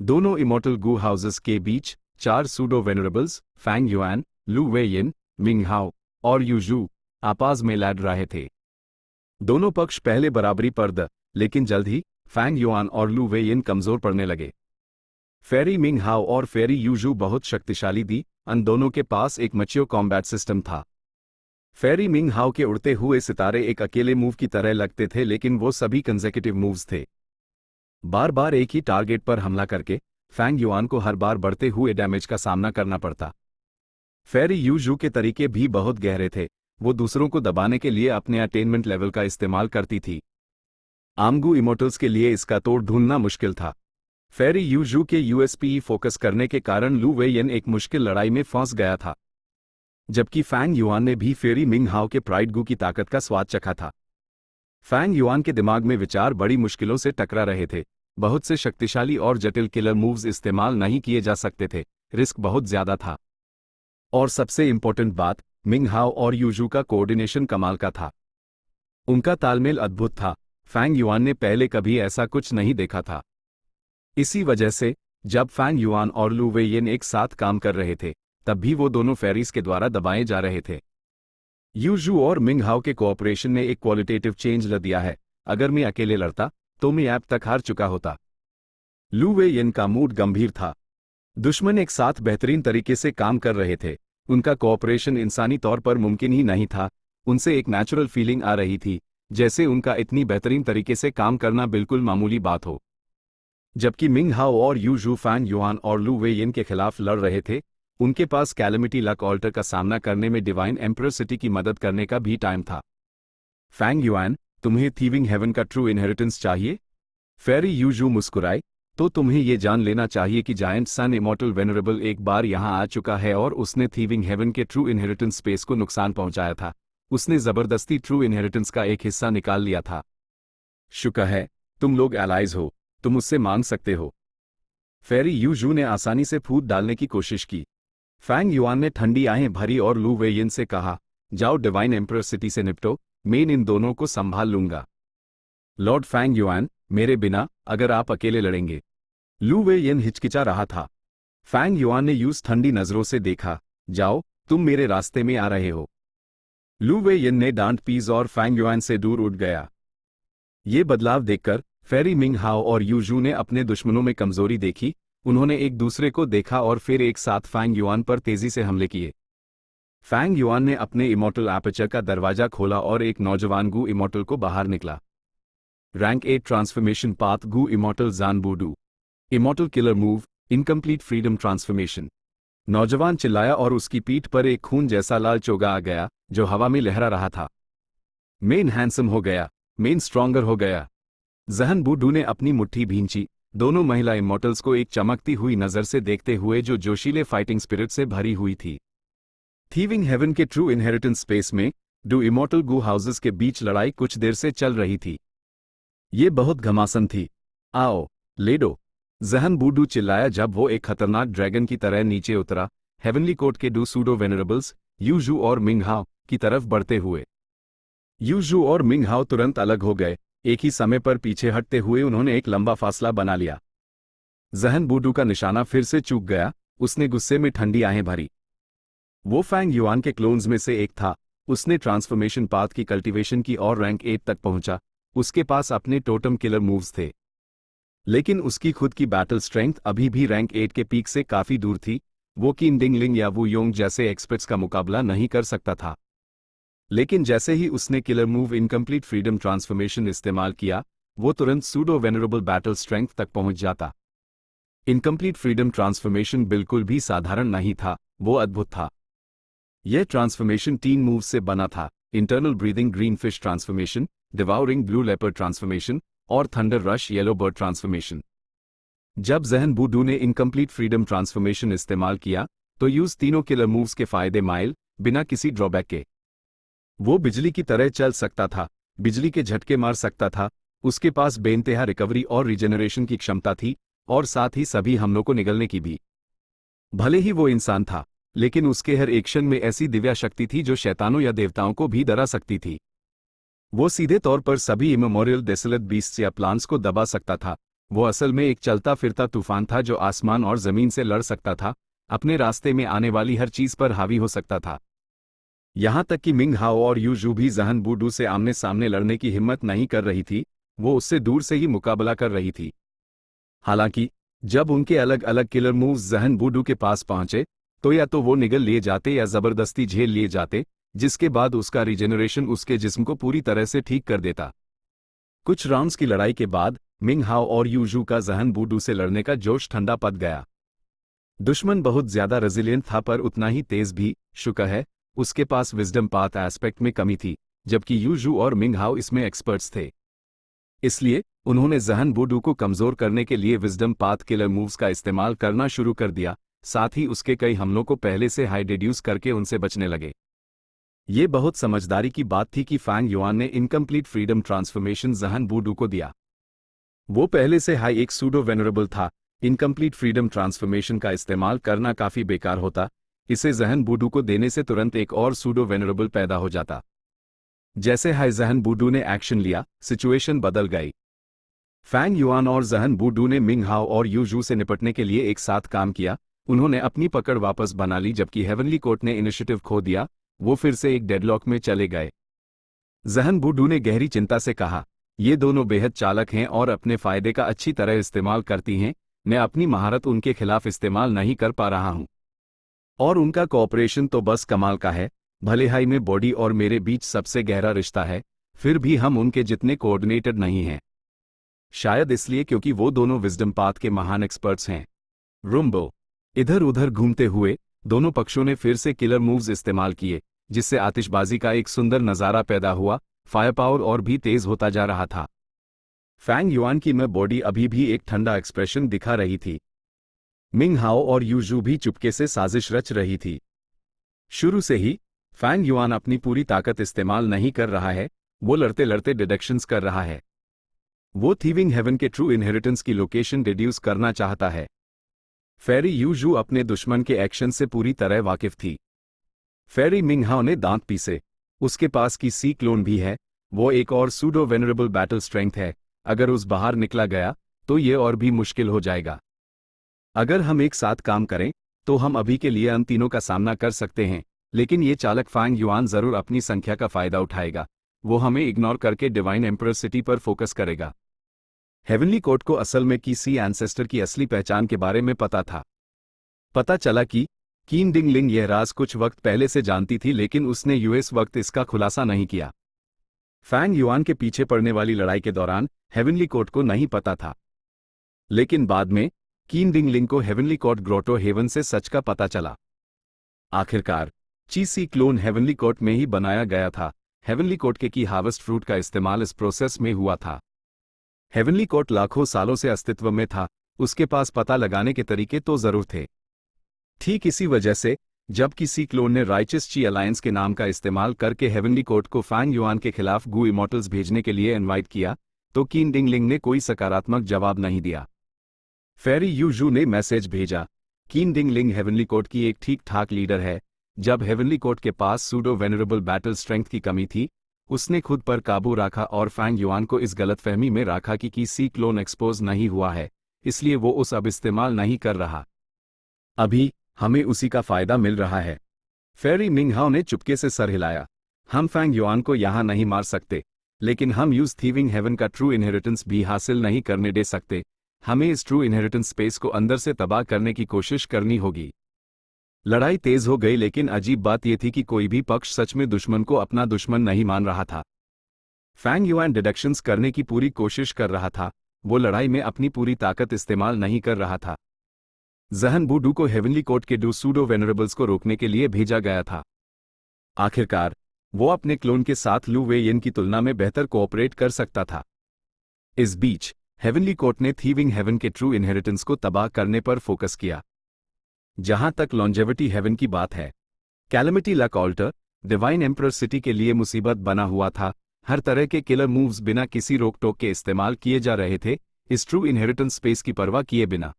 दोनों इमॉर्टल गू हाउसेस के बीच 4 सूडो वेनरेबल्स फैंग युआन, लू वेयिन, मिंग हाओ और यूजू आपस में लड़ रहे थे। दोनों पक्ष पहले बराबरी पर द, लेकिन जल्द ही फैंग युआन और लू वेयिन कमजोर पड़ने लगे। फेरी मिंग हाओ और फेरी यूजू बहुत शक्तिशाली थी, उन दोनों के पास एक मैच्योर कॉम्बैट सिस्टम था। फेरी मिंग हाओ के उड़ते हुए सितारे एक अकेले मूव की तरह लगते थे, लेकिन वो सभी कंसेक्यूटिव मूव्स थे। बार बार एक ही टारगेट पर हमला करके फैंग युआन को हर बार बढ़ते हुए डैमेज का सामना करना पड़ता। फेरी यूजू के तरीके भी बहुत गहरे थे, वो दूसरों को दबाने के लिए अपने अटेनमेंट लेवल का इस्तेमाल करती थी। आमगू इमोटल्स के लिए इसका तोड़ ढूंढना मुश्किल था। फेरी यूजू के USP फोकस करने के कारण लू वेयिन एक मुश्किल लड़ाई में फंस गया था, जबकि फैंग युआन ने भी फेरी मिंग हाओ के प्राइड गू की ताकत का स्वाद चखा था। फैंग युआन के दिमाग में विचार बड़ी मुश्किलों से टकरा रहे थे, बहुत से शक्तिशाली और जटिल किलर मूव्स इस्तेमाल नहीं किए जा सकते थे, रिस्क बहुत ज्यादा था। और सबसे इंपॉर्टेंट बात, मिंग हाओ और यूजू का कोऑर्डिनेशन कमाल का था। उनका तालमेल अद्भुत था। फैंग युआन ने पहले कभी ऐसा कुछ नहीं देखा था। इसी वजह से जब फैंग युआन और लू वेयिन एक साथ काम कर रहे थे, तब भी वो दोनों फेरीज के द्वारा दबाए जा रहे थे। यूजू और मिंग हाओ के कोऑपरेशन ने एक क्वालिटेटिव चेंज ला दिया है। अगर मैं अकेले लड़ता तो मैं अब तक हार चुका होता। लू वेयिन का मूड गंभीर था। दुश्मन एक साथ बेहतरीन तरीके से काम कर रहे थे। उनका कोऑपरेशन इंसानी तौर पर मुमकिन ही नहीं था। उनसे एक नेचुरल फीलिंग आ रही थी, जैसे उनका इतनी बेहतरीन तरीके से काम करना बिल्कुल मामूली बात हो। जबकि मिंग हाओ और यूजू फैंग युआन और लू वेयिन के खिलाफ लड़ रहे थे, उनके पास कैलेमिटी लक ऑल्टर का सामना करने में डिवाइन एम्परर सिटी की मदद करने का भी टाइम था। फैंग युआन, तुम्हें थीविंग हेवन का ट्रू इनहेरिटेंस चाहिए? फेरी यूजू मुस्कुराए, तो तुम्हें ये जान लेना चाहिए कि जायंट सन इमॉर्टल वेनरेबल एक बार यहां आ चुका है और उसने थीविंग हेवन के ट्रू इनहेरिटेंस स्पेस को नुकसान पहुंचाया था। उसने जबरदस्ती ट्रू इनहेरिटेंस का एक हिस्सा निकाल लिया था। शुक्र है तुम लोग एलाइज हो, तुम उससे मांग सकते हो। फेरी यूजू ने आसानी से फूट डालने की कोशिश की। फैंग युआन ने ठंडी आंखें भरी और लू वेयिन से कहा, जाओ डिवाइन एम्परर सिटी से निपटो, मैं इन दोनों को संभाल लूंगा। लॉर्ड फैंग युआन, मेरे बिना अगर आप अकेले लड़ेंगे। लू वेयिन हिचकिचा रहा था। फैंग युआन ने यूज ठंडी नजरों से देखा, जाओ, तुम मेरे रास्ते में आ रहे हो। लू वेयिन ने डांट पीस और फैंग युआन से दूर उठ गया। ये बदलाव देखकर फेरी मिंग हाओ और यूजू ने अपने दुश्मनों में कमजोरी देखी। उन्होंने एक दूसरे को देखा और फिर एक साथ फैंग युआन पर तेजी से हमले किए। फैंग युआन ने अपने इमॉर्टल एपर्चर का दरवाजा खोला और एक नौजवान गू इमॉर्टल को बाहर निकला। Rank 8 transformation path Gu immortal जान बूडू। Immortal killer move, incomplete freedom transformation. नौजवान चिल्लाया और उसकी पीठ पर एक खून जैसा लाल चोगा आ गया जो हवा में लहरा रहा था। मेन हैंडसम हो गया, मेन स्ट्रॉन्गर हो गया। जहन बूडू ने अपनी मुट्ठी भींची, दोनों महिला इमॉर्टल्स को एक चमकती हुई नजर से देखते हुए जो जोशीले फाइटिंग स्पिरिट से भरी हुई थी। थीविंग हेवन के ट्रू इनहेरिटेंस स्पेस में दो इमॉर्टल गू हाउसेस के बीच लड़ाई कुछ देर से चल रही थी। ये बहुत घमासान थी। आओ, लेडो, जहन बूडू चिल्लाया जब वो एक खतरनाक ड्रैगन की तरह नीचे उतरा, हेवनली कोर्ट के 2 सूडो वेनरेबल्स यूजू और मिंग हाओ की तरफ बढ़ते हुए। यूजू और मिंग हाओ तुरंत अलग हो गए। एक ही समय पर पीछे हटते हुए उन्होंने एक लंबा फासला बना लिया। जहन बूडू का निशाना फिर से चूक गया। उसने गुस्से में ठंडी आंखें भरी। वो फैंग युआन के क्लोन्स में से एक था। उसने ट्रांसफॉर्मेशन पाथ की कल्टीवेशन की और रैंक 8 तक पहुंचा। उसके पास अपने टोटम किलर मूव्स थे, लेकिन उसकी खुद की बैटल स्ट्रेंथ अभी भी रैंक 8 के पीक से काफी दूर थी। वो किन डिंगलिंग या वू योंग जैसे एक्सपर्ट्स का मुकाबला नहीं कर सकता था। लेकिन जैसे ही उसने killer move incomplete freedom transformation इस्तेमाल किया, वो तुरंत सूडो वेनरेबल बैटल स्ट्रेंथ तक पहुंच जाता। इनकम्प्लीट फ्रीडम ट्रांसफॉर्मेशन बिल्कुल भी साधारण नहीं था, वो अद्भुत था। यह ट्रांसफॉर्मेशन 3 मूव से बना था: internal breathing green fish transformation, devouring blue leopard transformation और thunder rush yellow bird transformation. जब जहन बूडू ने इनकम्प्लीट फ्रीडम ट्रांसफॉर्मेशन इस्तेमाल किया तो यूज तीनों किलर मूव्स के फायदे माइल, बिना किसी ड्रॉबैक के। वो बिजली की तरह चल सकता था, बिजली के झटके मार सकता था। उसके पास बेइंतहा रिकवरी और रिजेनरेशन की क्षमता थी, और साथ ही सभी हमलों को निगलने की भी। भले ही वो इंसान था, लेकिन उसके हर एक्शन में ऐसी दिव्या शक्ति थी जो शैतानों या देवताओं को भी डरा सकती थी। वो सीधे तौर पर सभी इमेमोरियल डेसोलेट बीस्ट्स या प्लांट्स को दबा सकता था। वो असल में एक चलता फिरता तूफान था जो आसमान और जमीन से लड़ सकता था, अपने रास्ते में आने वाली हर चीज पर हावी हो सकता था। यहां तक कि मिंग हाओ और यूजू भी जहन बूडू से आमने सामने लड़ने की हिम्मत नहीं कर रही थी, वो उससे दूर से ही मुकाबला कर रही थी। हालांकि जब उनके अलग अलग किलर मूव्स जहन बूडू के पास पहुंचे, तो या तो वो निगल लिए जाते या जबरदस्ती झेल लिए जाते, जिसके बाद उसका रिजेनरेशन उसके जिस्म को पूरी तरह से ठीक कर देता। कुछ राउंड्स की लड़ाई के बाद मिंग हाओ और यूजू का जहन बूडू से लड़ने का जोश ठंडा पड़ गया। दुश्मन बहुत ज्यादा रेजिलिएंट था, पर उतना ही तेज भी। शुक्र है उसके पास विजडम पाथ एस्पेक्ट में कमी थी, जबकि यूजू और मिंग हाओ इसमें एक्सपर्ट्स थे। इसलिए उन्होंने जहन बूडू को कमजोर करने के लिए विजडम पाथ किलर मूव्स का इस्तेमाल करना शुरू कर दिया। साथ ही उसके कई हमलों को पहले से हाई डिड्यूस करके उनसे बचने लगे। ये बहुत समझदारी की बात थी कि फैंग युआन ने इनकम्प्लीट फ्रीडम ट्रांसफॉर्मेशन जहन बूडू को दिया। वो पहले से हाई एक सूडो वेनरेबल था। इनकम्प्लीट फ्रीडम ट्रांसफॉर्मेशन का इस्तेमाल करना काफी बेकार होता, इसे जहन बूडू को देने से तुरंत एक और सूडो वेनरेबल पैदा हो जाता। जैसे हाई जहन बूडू ने एक्शन लिया, सिचुएशन बदल गई। फैंग युआन और जहन बूडू ने मिंग हाओ और यू जू से निपटने के लिए एक साथ काम किया। उन्होंने अपनी पकड़ वापस बना ली जबकि हेवनली कोर्ट ने इनिशिएटिव खो दिया। वो फिर से एक डेडलॉक में चले गए। जहन बूडू ने गहरी चिंता से कहा, ये दोनों बेहद चालक हैं और अपने फायदे का अच्छी तरह इस्तेमाल करती हैं। मैं अपनी महारत उनके खिलाफ इस्तेमाल नहीं कर पा रहा हूं। और उनका कोऑपरेशन तो बस कमाल का है। भले ही में बॉडी और मेरे बीच सबसे गहरा रिश्ता है, फिर भी हम उनके जितने कोऑर्डिनेटेड नहीं हैं। शायद इसलिए क्योंकि वो दोनों विजडम पाथ के महान एक्सपर्ट्स हैं। रूम्बो। इधर उधर घूमते हुए दोनों पक्षों ने फिर से किलर मूव्स इस्तेमाल किए, जिससे आतिशबाजी का एक सुंदर नज़ारा पैदा हुआ। फायर पावर और भी तेज होता जा रहा था। फैंग युआन की मैं बॉडी अभी भी एक ठंडा एक्सप्रेशन दिखा रही थी। मिंग हाओ और यूजू भी चुपके से साजिश रच रही थी। शुरू से ही फैंग युआन अपनी पूरी ताकत इस्तेमाल नहीं कर रहा है, वो लड़ते लड़ते डिडक्शंस कर रहा है। वो थीविंग हेवन के ट्रू इनहेरिटेंस की लोकेशन डिड्यूस करना चाहता है। फेरी यूजू अपने दुश्मन के एक्शन से पूरी तरह वाकिफ थी। फेरी मिंग हाओ ने दांत पीसे। उसके पास की सी क्लोन भी है। वो एक और सूडो वेनरेबल बैटल स्ट्रेंथ है। अगर उस बाहर निकला गया तो ये और भी मुश्किल हो जाएगा। अगर हम एक साथ काम करें तो हम अभी के लिए उन तीनों का सामना कर सकते हैं, लेकिन ये चालक फैंग युआन जरूर अपनी संख्या का फायदा उठाएगा। वो हमें इग्नोर करके डिवाइन एम्परर सिटी पर फोकस करेगा। हेवनली कोर्ट को असल में की सी एंसेस्टर की असली पहचान के बारे में पता था। पता चला कि कीन डिंग लिंग यह राज कुछ वक्त पहले से जानती थी, लेकिन उसने यूएस वक्त इसका खुलासा नहीं किया। फैंग युआन के पीछे पड़ने वाली लड़ाई के दौरान हेवनली कोर्ट को नहीं पता था, लेकिन बाद में कीन डिंग लिंग को हेवनली कोर्ट ग्रोटो हेवन से सच का पता चला। आखिरकार ची क्लोन हेवनली कोर्ट में ही बनाया गया था। हेवनली कोर्ट के की हार्वेस्ट फ्रूट का इस्तेमाल इस प्रोसेस में हुआ था। हेवनली कोर्ट लाखों सालों से अस्तित्व में था, उसके पास पता लगाने के तरीके तो जरूर थे। ठीक इसी वजह से जब किसी क्लोन ने राइचस ची अलायंस के नाम का इस्तेमाल करके हेवनली कोर्ट को फैंग युआन के खिलाफ गू इमॉर्टल्स भेजने के लिए इनवाइट किया, तो कीन डिंग लिंग ने कोई सकारात्मक जवाब नहीं दिया। फेरी यूजू ने मैसेज भेजा, कीन डिंग लिंग हेवनली कोर्ट की एक ठीक ठाक लीडर है। जब हेवनली कोर्ट के पास सूडो वेनरेबल बैटल स्ट्रेंथ की कमी थी, उसने खुद पर काबू रखा और फैंग युआन को इस गलतफहमी में रखा कि सी क्लोन एक्सपोज नहीं हुआ है, इसलिए वो उस अब इस्तेमाल नहीं कर रहा। अभी हमें उसी का फायदा मिल रहा है। फेरी मिंग हाओ ने चुपके से सर हिलाया। हम फैंग युआन को यहां नहीं मार सकते, लेकिन हम यूज थीविंग हेवन का ट्रू इनहेरिटेंस भी हासिल नहीं करने दे सकते। हमें इस ट्रू इनहेरिटेंस स्पेस को अंदर से तबाह करने की कोशिश करनी होगी। लड़ाई तेज हो गई, लेकिन अजीब बात यह थी कि कोई भी पक्ष सच में दुश्मन को अपना दुश्मन नहीं मान रहा था। फैंग युआन डिडक्शंस करने की पूरी कोशिश कर रहा था। वो लड़ाई में अपनी पूरी ताकत इस्तेमाल नहीं कर रहा था। जहन बूडू को हेवनली कोर्ट के दो सूडो वेनरेबल्स को रोकने के लिए भेजा गया था। आखिरकार वो अपने क्लोन के साथ लू वे यिन की तुलना में बेहतर कोऑपरेट कर सकता था। इस बीच हेवनली कोर्ट ने थीविंग हेवन के ट्रू इनहेरिटेंस को तबाह करने पर फोकस किया। जहां तक लॉन्जेविटी हेवन की बात है, calamity luck altar divine emperor city के लिए मुसीबत बना हुआ था। हर तरह के किलर मूव्स बिना किसी रोक टोक के इस्तेमाल किए जा रहे थे, इस ट्रू इनहेरिटेंस स्पेस की परवाह किए बिना।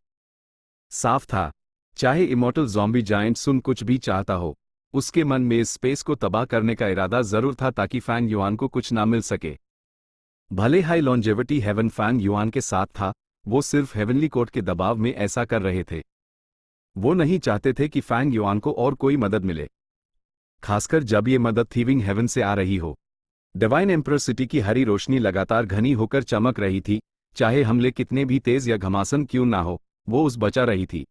साफ था, चाहे इमॉर्टल ज़ॉम्बी जायंट सुन कुछ भी चाहता हो, उसके मन में इस स्पेस को तबाह करने का इरादा जरूर था ताकि फैंग युआन को कुछ ना मिल सके। भले हाई लॉन्जेविटी हेवन फैंग युआन के साथ था, वो सिर्फ हेवनली कोर्ट के दबाव में ऐसा कर रहे थे। वो नहीं चाहते थे कि फैंग युआन को और कोई मदद मिले, खासकर जब ये मदद थीविंग हेवन से आ रही हो। डिवाइन एम्परर सिटी की हरी रोशनी लगातार घनी होकर चमक रही थी। चाहे हमले कितने भी तेज या घमासान क्यों ना हो, वो उस बचा रही थी।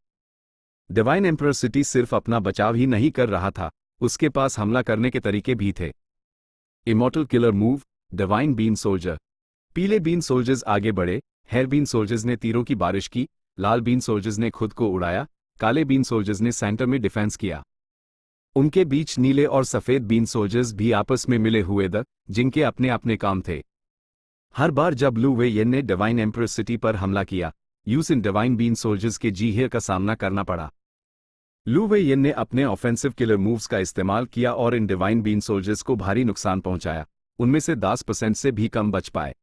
डिवाइन एम्परर सिटी सिर्फ अपना बचाव ही नहीं कर रहा था, उसके पास हमला करने के तरीके भी थे। Immortal killer move, divine bean soldier. पीले बीन सोल्जर्स आगे बढ़े, हेयर बीन सोल्जर्स ने तीरों की बारिश की, लाल बीन सोल्जर्स ने खुद को उड़ाया, काले बीन सोल्जर्स ने सेंटर में डिफेंस किया। उनके बीच नीले और सफेद बीन सोल्जर्स भी आपस में मिले हुए थे, जिनके अपने अपने काम थे। हर बार जब लू वे यिन ने डिवाइन एम्परर सिटी पर हमला किया, यूस इन डिवाइन बीन सोल्जर्स के जीहेर का सामना करना पड़ा। लू वे यिन ने अपने ऑफेंसिव किलर मूव्स का इस्तेमाल किया और इन डिवाइन बीन सोल्जर्स को भारी नुकसान पहुंचाया। उनमें से 10% से भी कम बच पाए।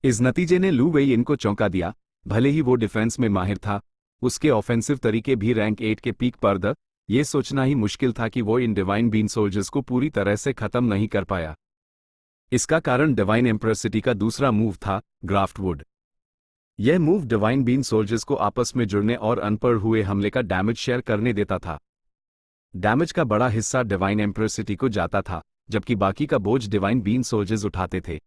इस नतीजे ने लू वे यिन को चौंका दिया। भले ही वो डिफेंस में माहिर था, उसके ऑफेंसिव तरीके भी रैंक 8 के पीक पर द ये सोचना ही मुश्किल था कि वो इन डिवाइन बीन सोल्जर्स को पूरी तरह से खत्म नहीं कर पाया। इसका कारण डिवाइन एम्परर सिटी का दूसरा मूव था, ग्राफ्टवुड। यह मूव डिवाइन बीन सोल्जर्स को आपस में जुड़ने और अनपढ़ हुए हमले का डैमेज शेयर करने देता था। डैमेज का बड़ा हिस्सा डिवाइन एम्परर सिटी को जाता था, जबकि बाकी का बोझ डिवाइन बीन सोल्जर्स उठाते थे।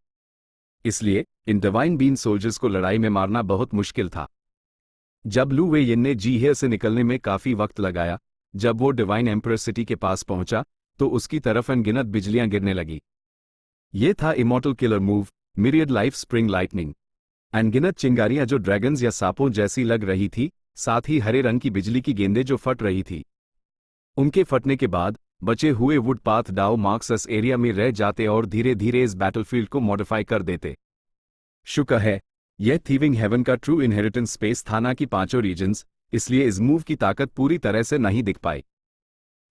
इसलिए इन डिवाइन बीन सोल्जर्स को लड़ाई में मारना बहुत मुश्किल था। जब लू वे यिन ने जी हेयर से निकलने में काफी वक्त लगाया, जब वो डिवाइन एम्परर सिटी के पास पहुंचा तो उसकी तरफ अनगिनत बिजलियां गिरने लगी। ये था immortal killer move, myriad life spring lightning. अनगिनत चिंगारियां जो ड्रैगन्स या सांपों जैसी लग रही थी, साथ ही हरे रंग की बिजली की गेंदें जो फट रही थी। उनके फटने के बाद बचे हुए वुड पाथ डाउ मार्क्स एरिया में रह जाते और धीरे धीरे इस बैटलफील्ड को मॉडिफाई कर देते। शुक्र है यह थीविंग हेवन का ट्रू इनहेरिटेंस स्पेस था, ना कि पांचों रीजन्स, इसलिए इस मूव की ताकत पूरी तरह से नहीं दिख पाई।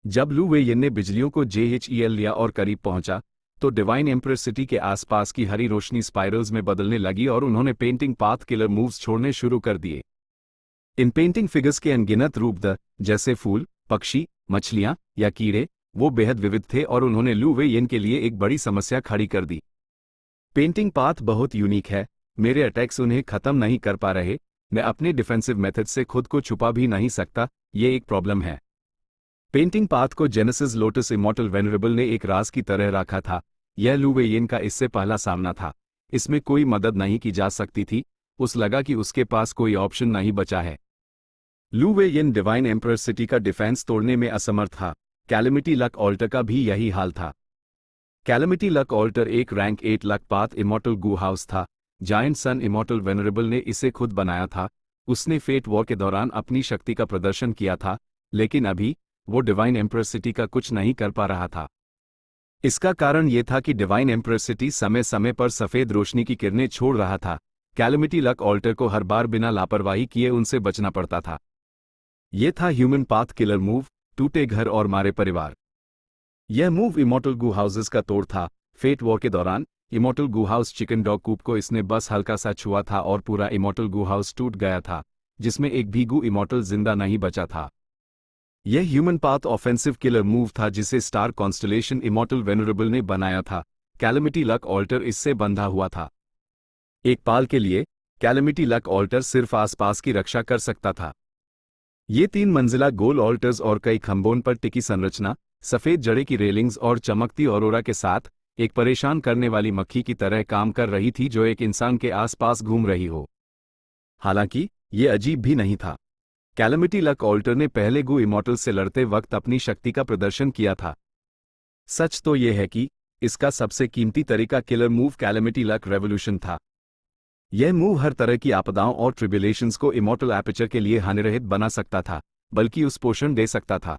जब लू वे यिन ने बिजलियों को जेएचईएल लिया और करीब पहुंचा तो डिवाइन एम्परर सिटी के आसपास की हरी रोशनी स्पाइरल्स में बदलने लगी और उन्होंने पेंटिंग पाथ किलर मूव्स छोड़ने शुरू कर दिए। इन पेंटिंग फिगर्स के अनगिनत रूप जैसे फूल, पक्षी, मछलियां या कीड़े, वो बेहद विविध थे और उन्होंने लू वे यिन के लिए एक बड़ी समस्या खड़ी कर दी। पेंटिंग पाथ बहुत यूनिक है, मेरे अटैक्स उन्हें खत्म नहीं कर पा रहे, मैं अपने डिफेंसिव मेथड से खुद को छुपा भी नहीं सकता, ये एक प्रॉब्लम है। पेंटिंग पाथ को जेनेसिस लोटस इमॉर्टल वेनरेबल ने एक राज की तरह रखा था। यह लू वे यिन का इससे पहला सामना था, इसमें कोई मदद नहीं की जा सकती थी, उस लगा कि उसके पास कोई ऑप्शन नहीं बचा है। लू वे यिन डिवाइन एम्परर सिटी का डिफेंस तोड़ने में असमर्थ था। कैलेमिटी लक ऑल्टर का भी यही हाल था। कैलेमिटी लक ऑल्टर एक रैंक 8 लक पाथ इमॉर्टल गू हाउस था। जायंट सन इमॉर्टल वेनरेबल ने इसे खुद बनाया था। उसने फेट वॉर के दौरान अपनी शक्ति का प्रदर्शन किया था, लेकिन अभी वो डिवाइन एम्परर सिटी का कुछ नहीं कर पा रहा था। इसका कारण यह था कि डिवाइन एम्परर सिटी समय समय पर सफेद रोशनी की किरणें छोड़ रहा था। कैलेमिटी लक ऑल्टर को हर बार बिना लापरवाही किए उनसे बचना पड़ता था। यह था ह्यूमन पाथ किलर मूव, टूटे घर और मारे परिवार। यह मूव इमॉर्टल गू हाउसेस का तोड़ था। फेट वॉर के दौरान इमॉर्टल गू हाउस चिकन डॉग कूप को इसने बस हल्का सा छुआ था और पूरा इमॉर्टल गू हाउस टूट गया था, जिसमें एक भी गू इमॉर्टल जिंदा नहीं बचा था। यह human path offensive killer move था जिसे स्टार कॉन्स्टलेशन इमॉर्टल वेनरेबल ने बनाया था। कैलेमिटी लक ऑल्टर इससे बंधा हुआ था। एक पाल के लिए कैलेमिटी लक ऑल्टर सिर्फ आसपास की रक्षा कर सकता था। ये 3 मंजिला गोल ऑल्टर्स और कई खंभों पर टिकी संरचना, सफेद जड़े की रेलिंग्स और चमकती ऑरोरा के साथ एक परेशान करने वाली मक्खी की तरह काम कर रही थी जो एक इंसान के आसपास घूम रही हो। हालांकि ये अजीब भी नहीं था। कैलेमिटी लक ऑल्टर ने पहले गू इमॉर्टल से लड़ते वक्त अपनी शक्ति का प्रदर्शन किया था। सच तो यह है कि इसका सबसे कीमती तरीका killer move calamity luck revolution था। यह मूव हर तरह की आपदाओं और ट्रिब्यूलेशंस को इमॉर्टल एपर्चर के लिए हानिरहित बना सकता था, बल्कि उस पोषण दे सकता था।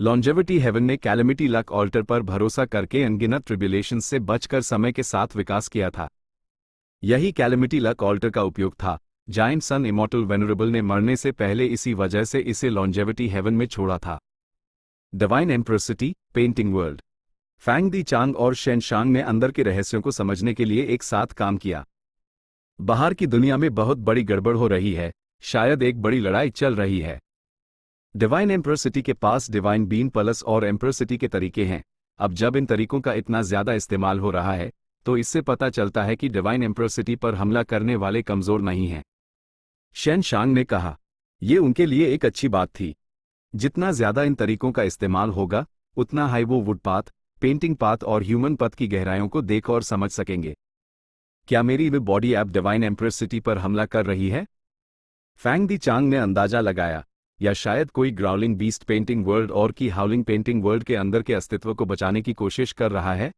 लॉन्जेविटी हेवन ने कैलेमिटी लक ऑल्टर पर भरोसा करके अनगिनत ट्रिब्यूलेशंस से बचकर समय के साथ विकास किया था। यही कैलेमिटी लक ऑल्टर का उपयोग था। जायंट सन इमॉर्टल वेनरेबल ने मरने से पहले इसी वजह से इसे लॉन्जेविटी हेवन में छोड़ा था। Divine emperor city, painting world. Fang Di Chang और शेन शांग ने अंदर के रहस्यों को समझने के लिए एक साथ काम किया। बाहर की दुनिया में बहुत बड़ी गड़बड़ हो रही है, शायद एक बड़ी लड़ाई चल रही है। डिवाइन एम्परर सिटी के पास डिवाइन बीन प्लस और एम्परर सिटी के तरीके हैं। अब जब इन तरीकों का इतना ज्यादा इस्तेमाल हो रहा है तो इससे पता चलता है कि डिवाइन एम्परर सिटी पर हमला करने वाले कमजोर नहीं हैं। शेन शांग ने कहा, यह उनके लिए एक अच्छी बात थी। जितना ज्यादा इन तरीकों का इस्तेमाल होगा उतना हाई वो वुड पाथ, पेंटिंग पाथ और ह्यूमन पथ की गहराइयों को देख और समझ सकेंगे। क्या मेरी वे बॉडी ऐप डिवाइन एम्परर सिटी पर हमला कर रही है? फैंग दी चांग ने अंदाजा लगाया, या शायद कोई ग्राउलिंग बीस्ट पेंटिंग वर्ल्ड और की हाउलिंग पेंटिंग वर्ल्ड के अंदर के अस्तित्व को बचाने की कोशिश कर रहा है।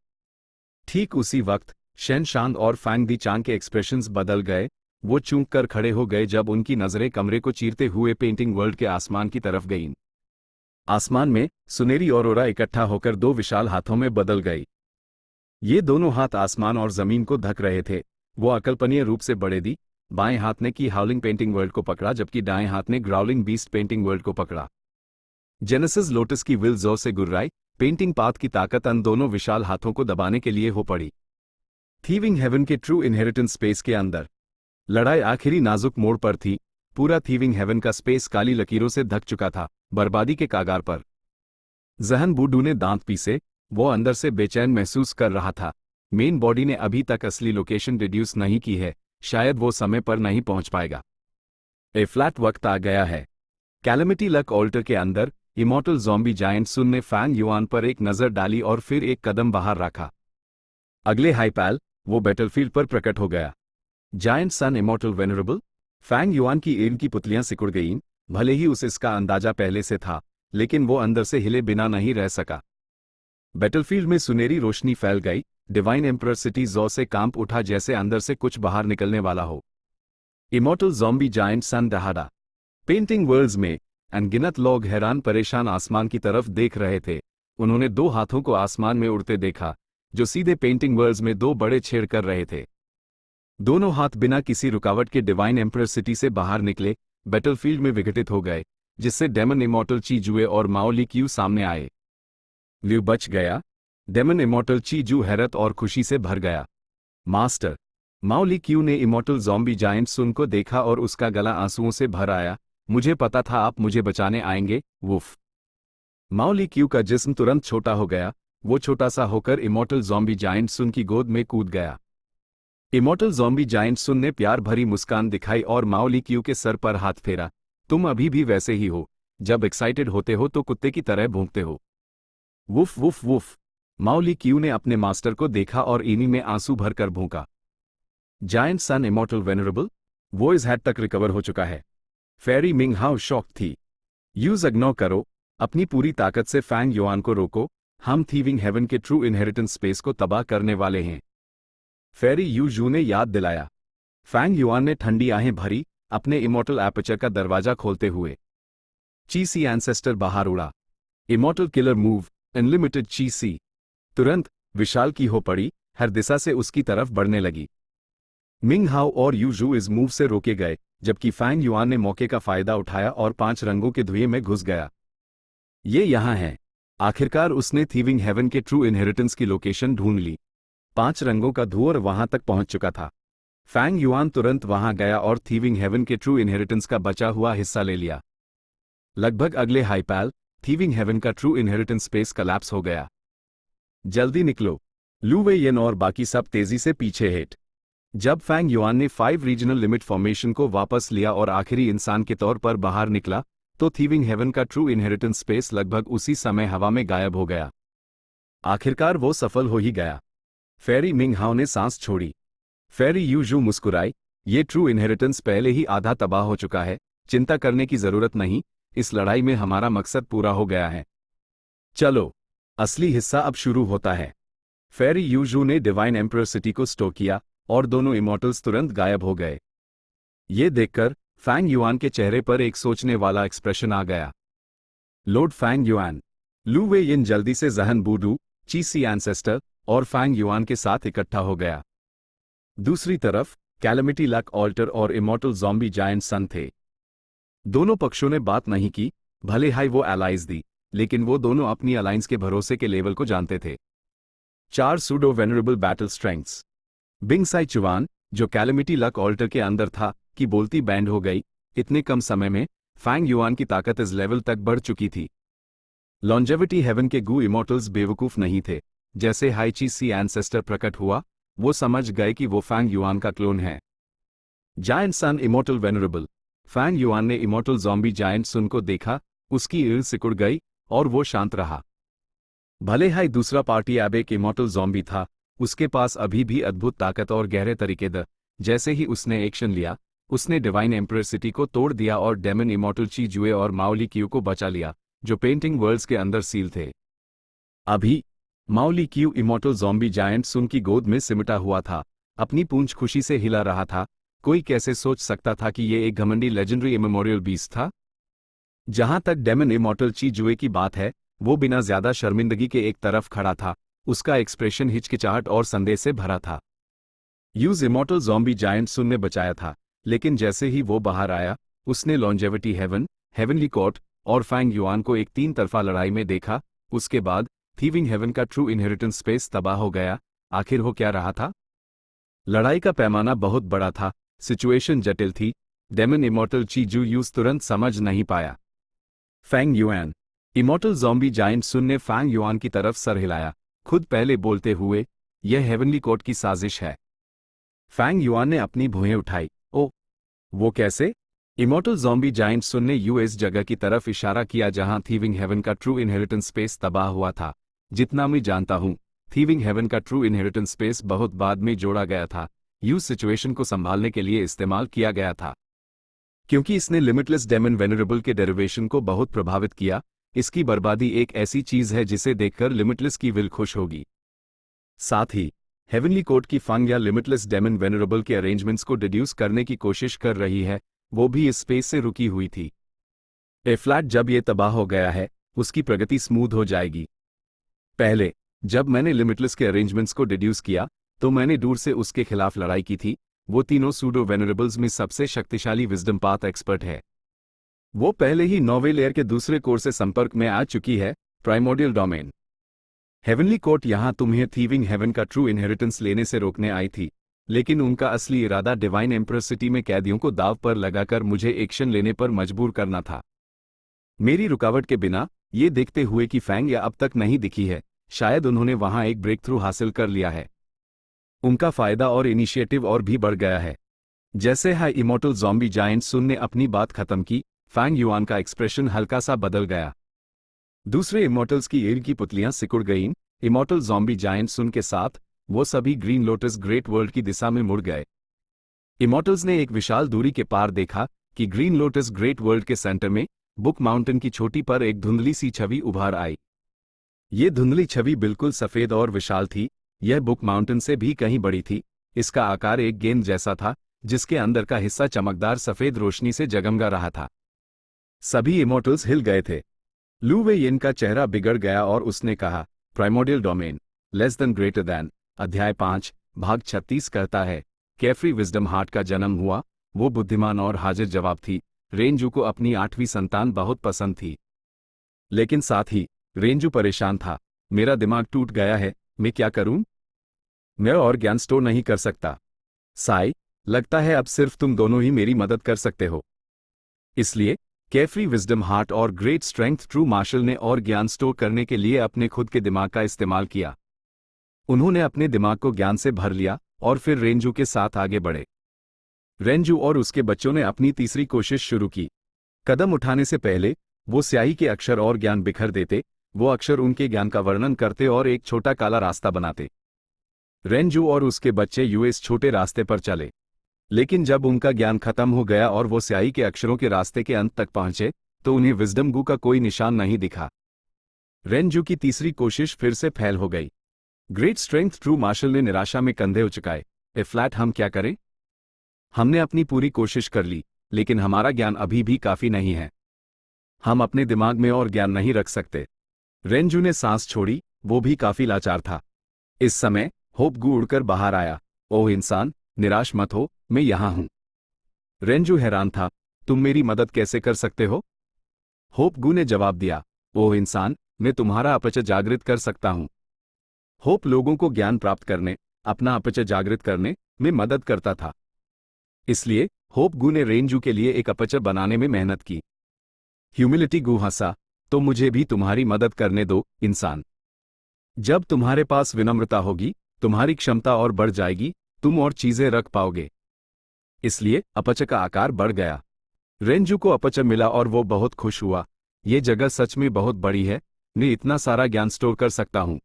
ठीक उसी वक्त शेन शांग और फैंग दी चांग के एक्सप्रेशंस बदल गए। वो चूक कर खड़े हो गए जब उनकी नजरें कमरे को चीरते हुए पेंटिंग वर्ल्ड के आसमान की तरफ गईं। आसमान में सुनहरी ऑरोरा इकट्ठा होकर 2 विशाल हाथों में बदल गई। ये दोनों हाथ आसमान और जमीन को ढक रहे थे। वो अकल्पनीय रूप से बड़े दी। बाएं हाथ ने की हाउलिंग पेंटिंग वर्ल्ड को पकड़ा जबकि दाएं हाथ ने ग्राउलिंग बीस्ट पेंटिंग वर्ल्ड को पकड़ा। जेनेसिस लोटस की विल जोर से गुर्राई। पेंटिंग पाथ की ताकत उन दोनों विशाल हाथों को दबाने के लिए हो पड़ी। थीविंग हेवन के ट्रू इनहेरिटेंस स्पेस के अंदर लड़ाई आखिरी नाजुक मोड़ पर थी। पूरा थीविंग हेवन का स्पेस काली लकीरों से ढक चुका था, बर्बादी के कागार पर। जहन बूडू ने दांत पीसे, वो अंदर से बेचैन महसूस कर रहा था। मेन बॉडी ने अभी तक असली लोकेशन डिड्यूस नहीं की है, शायद वो समय पर नहीं पहुंच पाएगा। ए फ्लैट वक्त आ गया है। कैलेमिटी लक ऑल्टर के अंदर इमॉर्टल ज़ॉम्बी जायंट सुन ने फैंग युआन पर एक नज़र डाली और फिर एक कदम बाहर रखा। अगले हाइपैल, वो बैटलफील्ड पर प्रकट हो गया। जायंट सन इमॉर्टल वेनरेबल। फैंग युआन की ईंट की पुतलियां सिकुड़ गईं, भले ही उसे इसका अंदाजा पहले से था, लेकिन वो अंदर से हिले बिना नहीं रह सका। बैटलफील्ड में सुनहरी रोशनी फैल गई, डिवाइन एम्परर सिटी जॉ से कांप उठा जैसे अंदर से कुछ बाहर निकलने वाला हो। इमॉर्टल ज़ॉम्बी जायंट सन दहाड़ा। पेंटिंग वर्ल्ड्स में अनगिनत लोग हैरान परेशान आसमान की तरफ देख रहे थे। उन्होंने दो हाथों को आसमान में उड़ते देखा, जो सीधे पेंटिंग वर्ल्ड्स में दो बड़े छेड़ कर रहे थे। दोनों हाथ बिना किसी रुकावट के डिवाइन एम्परर सिटी से बाहर निकले, बैटलफील्ड में विघटित हो गए, जिससे डेमन इमॉर्टल ची जुए और माओ ली क्यू सामने आए। ल्यू बच गया। डेमन इमॉर्टल ची जू हैरत और खुशी से भर गया। मास्टर। माओ ली क्यू ने इमॉर्टल ज़ॉम्बी जायंट सुन को देखा और उसका गला आंसुओं से भर आया। मुझे पता था आप मुझे बचाने आएंगे, वुफ। माओ ली क्यू का जिस्म तुरंत छोटा हो गया, वो छोटा सा होकर इमॉर्टल ज़ॉम्बी जायंट सुन की गोद में कूद गया। इमॉर्टल ज़ॉम्बी जायंट सुन ने प्यार भरी मुस्कान दिखाई और माओ ली क्यू के सर पर हाथ फेरा। तुम अभी भी वैसे ही हो, जब एक्साइटेड होते हो तो कुत्ते की तरह भौंकते हो। Woof woof woof. Mao Li Qiu ने अपने मास्टर को देखा और इन्हीं में आंसू भरकर भौंका। जायंट सन इमॉर्टल वेनरेबल। वो इस हद तक रिकवर हो चुका है। फेरी मिंग हाउ शॉक थी। यूज इग्नोर करो, अपनी पूरी ताकत से फैंग युआन को रोको, हम थीविंग हेवन के ट्रू इनहेरिटेंस स्पेस को तबाह करने वाले हैं। फेरी यू जू ने याद दिलाया। फैंग युआन ने ठंडी आहें भरी, अपने इमॉर्टल एपर्चर का दरवाजा खोलते हुए। ची सी एंसेस्टर बाहर उड़ा। इमॉर्टल किलर मूव, अनलिमिटेड ची सी। तुरंत विशाल की हो पड़ी, हर दिशा से उसकी तरफ बढ़ने लगी। मिंग हाओ और यू जू इस मूव से रोके गए, जबकि फैंग युआन ने मौके का फायदा उठाया और 5 रंगों के धुएं में घुस गया। ये यहां है। आखिरकार उसने थीविंग हेवन के ट्रू इनहेरिटेंस की लोकेशन ढूंढ ली। 5 रंगों का धुआं वहां तक पहुंच चुका था। फैंग युआन तुरंत वहां गया और थीविंग हेवन के ट्रू इनहेरिटेंस का बचा हुआ हिस्सा ले लिया। लगभग अगले हाइपैल, थीविंग हेवन का ट्रू इनहेरिटेंस स्पेस कलैप्स हो गया। जल्दी निकलो। लू वे येन और बाकी सब तेजी से पीछे हेट। जब फैंग युआन ने 5 रीजनल लिमिट फॉर्मेशन को वापस लिया और आखिरी इंसान के तौर पर बाहर निकला, तो थीविंग हेवन का ट्रू इनहेरिटेंस स्पेस लगभग उसी समय हवा में गायब हो गया। आखिरकार वो सफल हो ही गया। फेरी मिंग हाओ ने सांस छोड़ी। फेरी यू जू मुस्कुराई। ये ट्रू इनहेरिटेंस पहले ही आधा तबाह हो चुका है, चिंता करने की जरूरत नहीं, इस लड़ाई में हमारा मकसद पूरा हो गया है। चलो, असली हिस्सा अब शुरू होता है। फेरी यू जू ने डिवाइन एम्परर सिटी को स्टो किया और दोनों इमॉर्टल्स तुरंत गायब हो गए। ये देखकर फैंग युआन के चेहरे पर एक सोचने वाला एक्सप्रेशन आ गया। Lord Fang Yuan. Lu Wei Yin जल्दी से जहन बूडू, ची सी एंसेस्टर और फैंग युआन के साथ इकट्ठा हो गया। दूसरी तरफ कैलेमिटी लक ऑल्टर और इमॉर्टल ज़ॉम्बी जायंट सन थे। दोनों पक्षों ने बात नहीं की, भले ही वो एलाइज दी, लेकिन वो दोनों अपनी अलायंस के भरोसे के लेवल को जानते थे। 4 pseudo venerable battle strengths. Bing Sai Chuan, जो कैलेमिटी लक ऑल्टर के अंदर था, की बोलती बैंड हो गई। इतने कम समय में फैंग युआन की ताकत इस लेवल तक बढ़ चुकी थी। लॉन्जेविटी हेवन के गू इमॉर्टल्स बेवकूफ नहीं थे। जैसे हाई ची सी एंसेस्टर प्रकट हुआ, वो समझ गए कि वो फैंग युआन का क्लोन है। जायंट सन इमॉर्टल वेनरेबल। फैंग युआन ने इमॉर्टल ज़ॉम्बी जायंट सुन को देखा, उसकी ईड़ सिकुड़ गई और वो शांत रहा। भले ही दूसरा पार्टी अब एक इमॉर्टल ज़ॉम्बी था, उसके पास अभी भी अद्भुत ताकत और गहरे तरीके द। जैसे ही उसने एक्शन लिया, उसने डिवाइन एम्परर सिटी को तोड़ दिया और डेमन इमॉर्टल ची जुए और माओली क्यू को बचा लिया, जो पेंटिंग वर्ल्ड्स के अंदर सील थे। अभी Mauli Q immortal zombie giant सुन की गोद में सिमटा हुआ था, अपनी पूंछ खुशी से हिला रहा था। कोई कैसे सोच सकता था कि ये एक घमंडी लेजेंडरी इमेमोरियल बीस्ट था। जहां तक डेमन इमॉर्टल ची जुए की बात है, वो बिना ज्यादा शर्मिंदगी के एक तरफ खड़ा था। उसका एक्सप्रेशन हिचकिचाहट और संदेह से भरा था। Use immortal zombie giant sun ने बचाया था, लेकिन जैसे ही वो बाहर आया, उसने लॉन्जेविटी हेवन, हेवनली कोर्ट और फैंग युआन को एक 3 तरफा लड़ाई में देखा। उसके बाद थीविंग हेवन का ट्रू इनहेरिटेंस स्पेस तबाह हो गया। आखिर हो क्या रहा था? लड़ाई का पैमाना बहुत बड़ा था, सिचुएशन जटिल थी, डेमन इमॉर्टल ची जू यूज तुरंत समझ नहीं पाया। Fang Yuan. Immortal zombie giant sun ने फैंग युआन की तरफ सर हिलाया, खुद पहले बोलते हुए, यह हेवनली कोर्ट की साजिश है। फैंग युआन ने अपनी भुएं उठाई। ओ, वो कैसे? इमॉर्टल ज़ॉम्बी जायंट सुन ने यूएस जगह की तरफ इशारा किया जहां थीविंग हेवन का ट्रू इनहेरिटेंस स्पेस तबाह हुआ था। जितना मैं जानता हूं, थीविंग हेवन का ट्रू इनहेरिटेंस स्पेस बहुत बाद में जोड़ा गया था, यूज सिचुएशन को संभालने के लिए इस्तेमाल किया गया था। क्योंकि इसने लिमिटलेस डेमन वेनरेबल के डेरिवेशन को बहुत प्रभावित किया, इसकी बर्बादी एक ऐसी चीज है जिसे देखकर लिमिटलेस की विल खुश होगी। साथ ही हेवनली कोर्ट की फंग या लिमिटलेस डेमन वेनरेबल के अरेंजमेंट्स को डिड्यूस करने की कोशिश कर रही है, वो भी इस स्पेस से रुकी हुई थी। ए फ्लैट जब ये तबाह हो गया है, उसकी प्रगति स्मूथ हो जाएगी। पहले जब मैंने लिमिटलेस के अरेंजमेंट्स को डिड्यूस किया, तो मैंने दूर से उसके खिलाफ लड़ाई की थी। वो तीनों सूडो वेनरेबल्स में सबसे शक्तिशाली विजडम पाथ एक्सपर्ट है। वो पहले ही 9वें लेयर के दूसरे कोर से संपर्क में आ चुकी है, प्राइमोर्डियल डोमेन। हेवनली कोर्ट यहां तुम्हें थीविंग हेवन का ट्रू इनहेरिटेंस लेने से रोकने आई थी, लेकिन उनका असली इरादा डिवाइन एम्परर सिटी में कैदियों को दाव पर लगाकर मुझे एक्शन लेने पर मजबूर करना था। मेरी रुकावट के बिना, ये देखते हुए कि फैंग या अब तक नहीं दिखी है, शायद उन्होंने वहां एक ब्रेक थ्रू हासिल कर लिया है। उनका फायदा और इनिशिएटिव और भी बढ़ गया है। जैसे high immortal zombie giant sun ने अपनी बात खत्म की, फैंग युआन का एक्सप्रेशन हल्का सा बदल गया। दूसरे इमॉर्टल्स की ईड़ की पुतलियां सिकुड़ गईं। इमॉर्टल ज़ॉम्बी जायंट सुन के साथ वो सभी ग्रीन लोटस ग्रेट वर्ल्ड की दिशा में मुड़ गए। इमॉर्टल्स ने एक विशाल दूरी के पार देखा कि ग्रीन लोटस ग्रेट वर्ल्ड के सेंटर में बुक माउंटेन की चोटी पर एक धुंधली सी छवि उभार आई। ये धुंधली छवि बिल्कुल सफेद और विशाल थी। यह बुक माउंटेन से भी कहीं बड़ी थी। इसका आकार एक गेंद जैसा था, जिसके अंदर का हिस्सा चमकदार सफेद रोशनी से जगमगा रहा था। सभी इमॉर्टल्स हिल गए थे। लू वे येन का चेहरा बिगड़ गया और उसने कहा, primordial domain, less than greater than. अध्याय 5, भाग 36 कहता है, कैफ्री विजडम हार्ट का जन्म हुआ। वो बुद्धिमान और हाजिर जवाब थी। रेंजू को अपनी 8वीं संतान बहुत पसंद थी, लेकिन साथ ही रेंजू परेशान था। मेरा दिमाग टूट गया है, मैं क्या करूं? मैं और ज्ञान स्टोर नहीं कर सकता। साई, लगता है अब सिर्फ तुम दोनों ही मेरी मदद कर सकते हो। इसलिए कैफ्री विजडम हार्ट और ग्रेट स्ट्रेंथ ट्रू मार्शल ने और ज्ञान स्टोर करने के लिए अपने खुद के दिमाग का इस्तेमाल किया। उन्होंने अपने दिमाग को ज्ञान से भर लिया और फिर रेंजू के साथ आगे बढ़े। रेंजू और उसके बच्चों ने अपनी तीसरी कोशिश शुरू की। कदम उठाने से पहले वो स्याही के अक्षर और ज्ञान बिखर देते। वो अक्षर उनके ज्ञान का वर्णन करते और एक छोटा काला रास्ता बनाते। रेंजू और उसके बच्चे यूएस छोटे रास्ते पर चले, लेकिन जब उनका ज्ञान खत्म हो गया और वो स्याही के अक्षरों के रास्ते के अंत तक पहुंचे, तो उन्हें विजडम गू का कोई निशान नहीं दिखा। रेंजू की तीसरी कोशिश फिर से फेल हो गई। ग्रेट स्ट्रेंथ ट्रू मार्शल ने निराशा में कंधे उचकाए। ए फ्लैट, हम क्या करें? हमने अपनी पूरी कोशिश कर ली, लेकिन हमारा ज्ञान अभी भी काफी नहीं है। हम अपने दिमाग में और ज्ञान नहीं रख सकते। रेंजू ने सांस छोड़ी, वो भी काफी लाचार था। इस समय होप गू उड़कर बाहर आया। ओह इंसान, निराश मत हो, मैं यहां हूं। रेंजू हैरान था, तुम मेरी मदद कैसे कर सकते हो? होप गू ने जवाब दिया, ओह इंसान, मैं तुम्हारा अपचय जागृत कर सकता हूं। होप लोगों को ज्ञान प्राप्त करने, अपना अपचय जागृत करने में मदद करता था। इसलिए होप गू ने रेंजू के लिए एक अपचय बनाने में मेहनत की। ह्यूमिलिटी गू हंसा, तो मुझे भी तुम्हारी मदद करने दो, इंसान। जब तुम्हारे पास विनम्रता होगी, तुम्हारी क्षमता और बढ़ जाएगी, तुम और चीजें रख पाओगे। इसलिए अपचय का आकार बढ़ गया। रेंजू को अपचय मिला और वो बहुत खुश हुआ। ये जगह सच में बहुत बड़ी है, मैं इतना सारा ज्ञान स्टोर कर सकता हूं।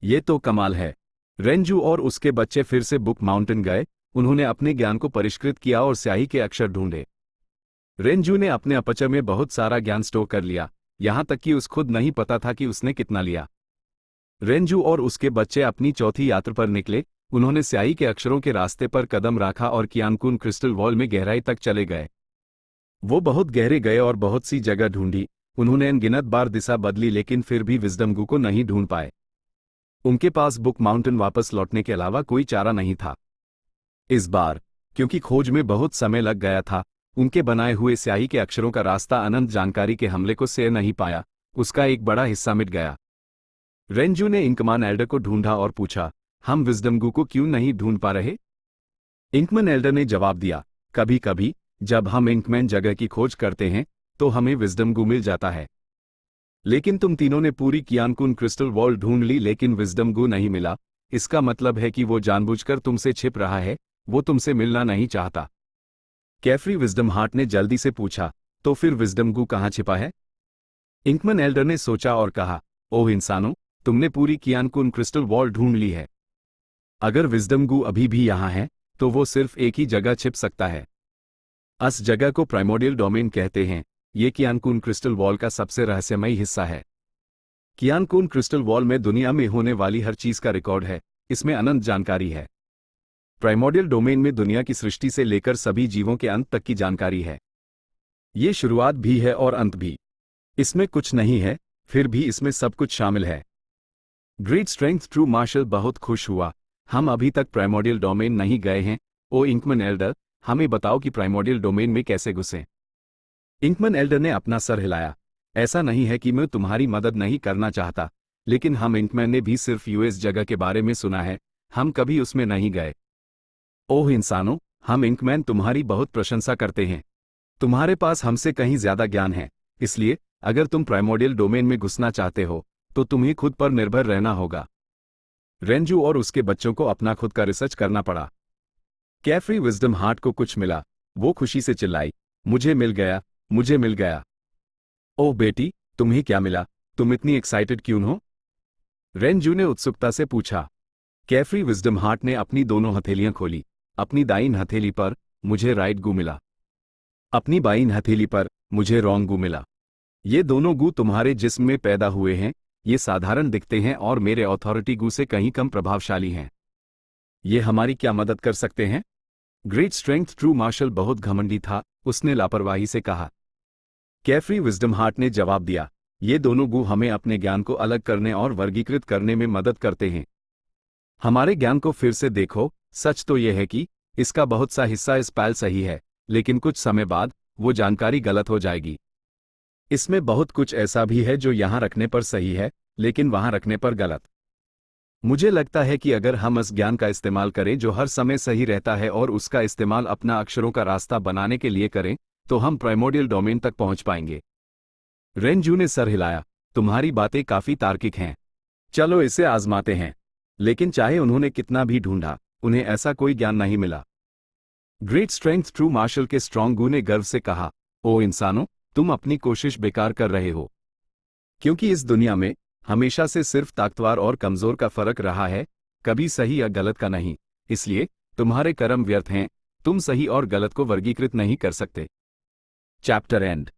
ये तो कमाल है। रेंजू और उसके बच्चे फिर से बुक माउंटेन गए। उन्होंने अपने ज्ञान को परिष्कृत किया और स्याही के अक्षर ढूंढे। रेंजू ने अपने अपचय में बहुत सारा ज्ञान स्टोर कर लिया, यहां तक कि उस खुद नहीं पता था कि उसने कितना लिया। रेंजू और उसके बच्चे अपनी चौथी यात्रा पर निकले। उन्होंने स्याही के अक्षरों के रास्ते पर कदम रखा और कियानकुन क्रिस्टल वॉल में गहराई तक चले गए। वो बहुत गहरे गए और बहुत सी जगह ढूंढी। उन्होंने अनगिनत बार दिशा बदली, लेकिन फिर भी विजडम गू को नहीं ढूंढ पाए। उनके पास बुक माउंटेन वापस लौटने के अलावा कोई चारा नहीं था। इस बार, क्योंकि खोज में बहुत समय लग गया था, उनके बनाए हुए स्याही के अक्षरों का रास्ता अनंत जानकारी के हमले को सह नहीं पाया। उसका एक बड़ा हिस्सा मिट गया। रेंजू ने इंकमान एल्डर को ढूंढा और पूछा, हम विजडम गू को क्यों नहीं ढूंढ पा रहे? इंकमैन एल्डर ने जवाब दिया, कभी कभी जब हम इंकमैन जगह की खोज करते हैं तो हमें विजडम गू मिल जाता है। लेकिन तुम तीनों ने पूरी कियानकुन क्रिस्टल वॉल ढूंढ ली लेकिन विजडम गू नहीं मिला। इसका मतलब है कि वो जानबूझकर तुमसे छिप रहा है, वो तुमसे मिलना नहीं चाहता। कैफ्री विजडम हार्ट ने जल्दी से पूछा, तो फिर विजडम गू कहाँ छिपा है? इंकमैन एल्डर ने सोचा और कहा, ओह इंसानों, तुमने पूरी कियानकुन क्रिस्टल वॉल ढूंढ ली है। अगर विजडम गू अभी भी यहाँ है तो वो सिर्फ एक ही जगह छिप सकता है। उस जगह को प्राइमोर्डियल डोमेन कहते हैं। ये कियानकुन क्रिस्टल वॉल का सबसे रहस्यमयी हिस्सा है। कियानकुन क्रिस्टल वॉल में दुनिया में होने वाली हर चीज का रिकॉर्ड है। इसमें अनंत जानकारी है। प्राइमोर्डियल डोमेन में दुनिया की सृष्टि से लेकर सभी जीवों के अंत तक की जानकारी है। ये शुरुआत भी है और अंत भी। इसमें कुछ नहीं है, फिर भी इसमें सब कुछ शामिल है। ग्रेट स्ट्रेंथ ट्रू मार्शल बहुत खुश हुआ। हम अभी तक प्राइमोर्डियल डोमेन नहीं गए हैं। ओ इंकमैन एल्डर, हमें बताओ कि प्राइमोर्डियल डोमेन में कैसे घुसें। इंकमैन एल्डर ने अपना सर हिलाया। ऐसा नहीं है कि मैं तुम्हारी मदद नहीं करना चाहता, लेकिन हम इंकमैन ने भी सिर्फ यूएस जगह के बारे में सुना है, हम कभी उसमें नहीं गए। ओह इंसानों, हम इंकमैन तुम्हारी बहुत प्रशंसा करते हैं। तुम्हारे पास हमसे कहीं ज्यादा ज्ञान है, इसलिए अगर तुम प्राइमोर्डियल डोमेन में घुसना चाहते हो तो तुम्हें खुद पर निर्भर रहना होगा। रेंजू और उसके बच्चों को अपना खुद का रिसर्च करना पड़ा। कैफ्री विजडम हार्ट को कुछ मिला। वो खुशी से चिल्लाई, मुझे मिल गया, मुझे मिल गया। ओह बेटी, तुम्हें क्या मिला? तुम इतनी एक्साइटेड क्यों हो? रेंजू ने उत्सुकता से पूछा। कैफ्री विजडम हार्ट ने अपनी दोनों हथेलियां खोली। अपनी दाईं हथेली पर मुझे राइट गू मिला। अपनी बाईं हथेली पर मुझे रॉन्ग गू मिला। ये दोनों गू तुम्हारे जिस्म में पैदा हुए हैं। ये साधारण दिखते हैं और मेरे अथॉरिटी गू से कहीं कम प्रभावशाली हैं। ये हमारी क्या मदद कर सकते हैं? ग्रेट स्ट्रेंथ ट्रू मार्शल बहुत घमंडी था, उसने लापरवाही से कहा। कैफ्री विजडम हार्ट ने जवाब दिया, ये दोनों गू हमें अपने ज्ञान को अलग करने और वर्गीकृत करने में मदद करते हैं। हमारे ज्ञान को फिर से देखो। सच तो यह है कि इसका बहुत सा हिस्सा इस पल सही है, लेकिन कुछ समय बाद वो जानकारी गलत हो जाएगी। इसमें बहुत कुछ ऐसा भी है जो यहां रखने पर सही है, लेकिन वहां रखने पर गलत। मुझे लगता है कि अगर हम इस ज्ञान का इस्तेमाल करें जो हर समय सही रहता है और उसका इस्तेमाल अपना अक्षरों का रास्ता बनाने के लिए करें, तो हम प्राइमोर्डियल डोमेन तक पहुंच पाएंगे। रेंजू ने सर हिलाया, तुम्हारी बातें काफी तार्किक हैं। चलो इसे आजमाते हैं। लेकिन चाहे उन्होंने कितना भी ढूंढा, उन्हें ऐसा कोई ज्ञान नहीं मिला। ग्रेट स्ट्रेंथ ट्रू मार्शल के स्ट्रॉन्ग गू ने गर्व से कहा, ओ इंसानों, तुम अपनी कोशिश बेकार कर रहे हो। क्योंकि इस दुनिया में हमेशा से सिर्फ ताकतवर और कमजोर का फर्क रहा है, कभी सही या गलत का नहीं। इसलिए तुम्हारे कर्म व्यर्थ हैं। तुम सही और गलत को वर्गीकृत नहीं कर सकते। Chapter and.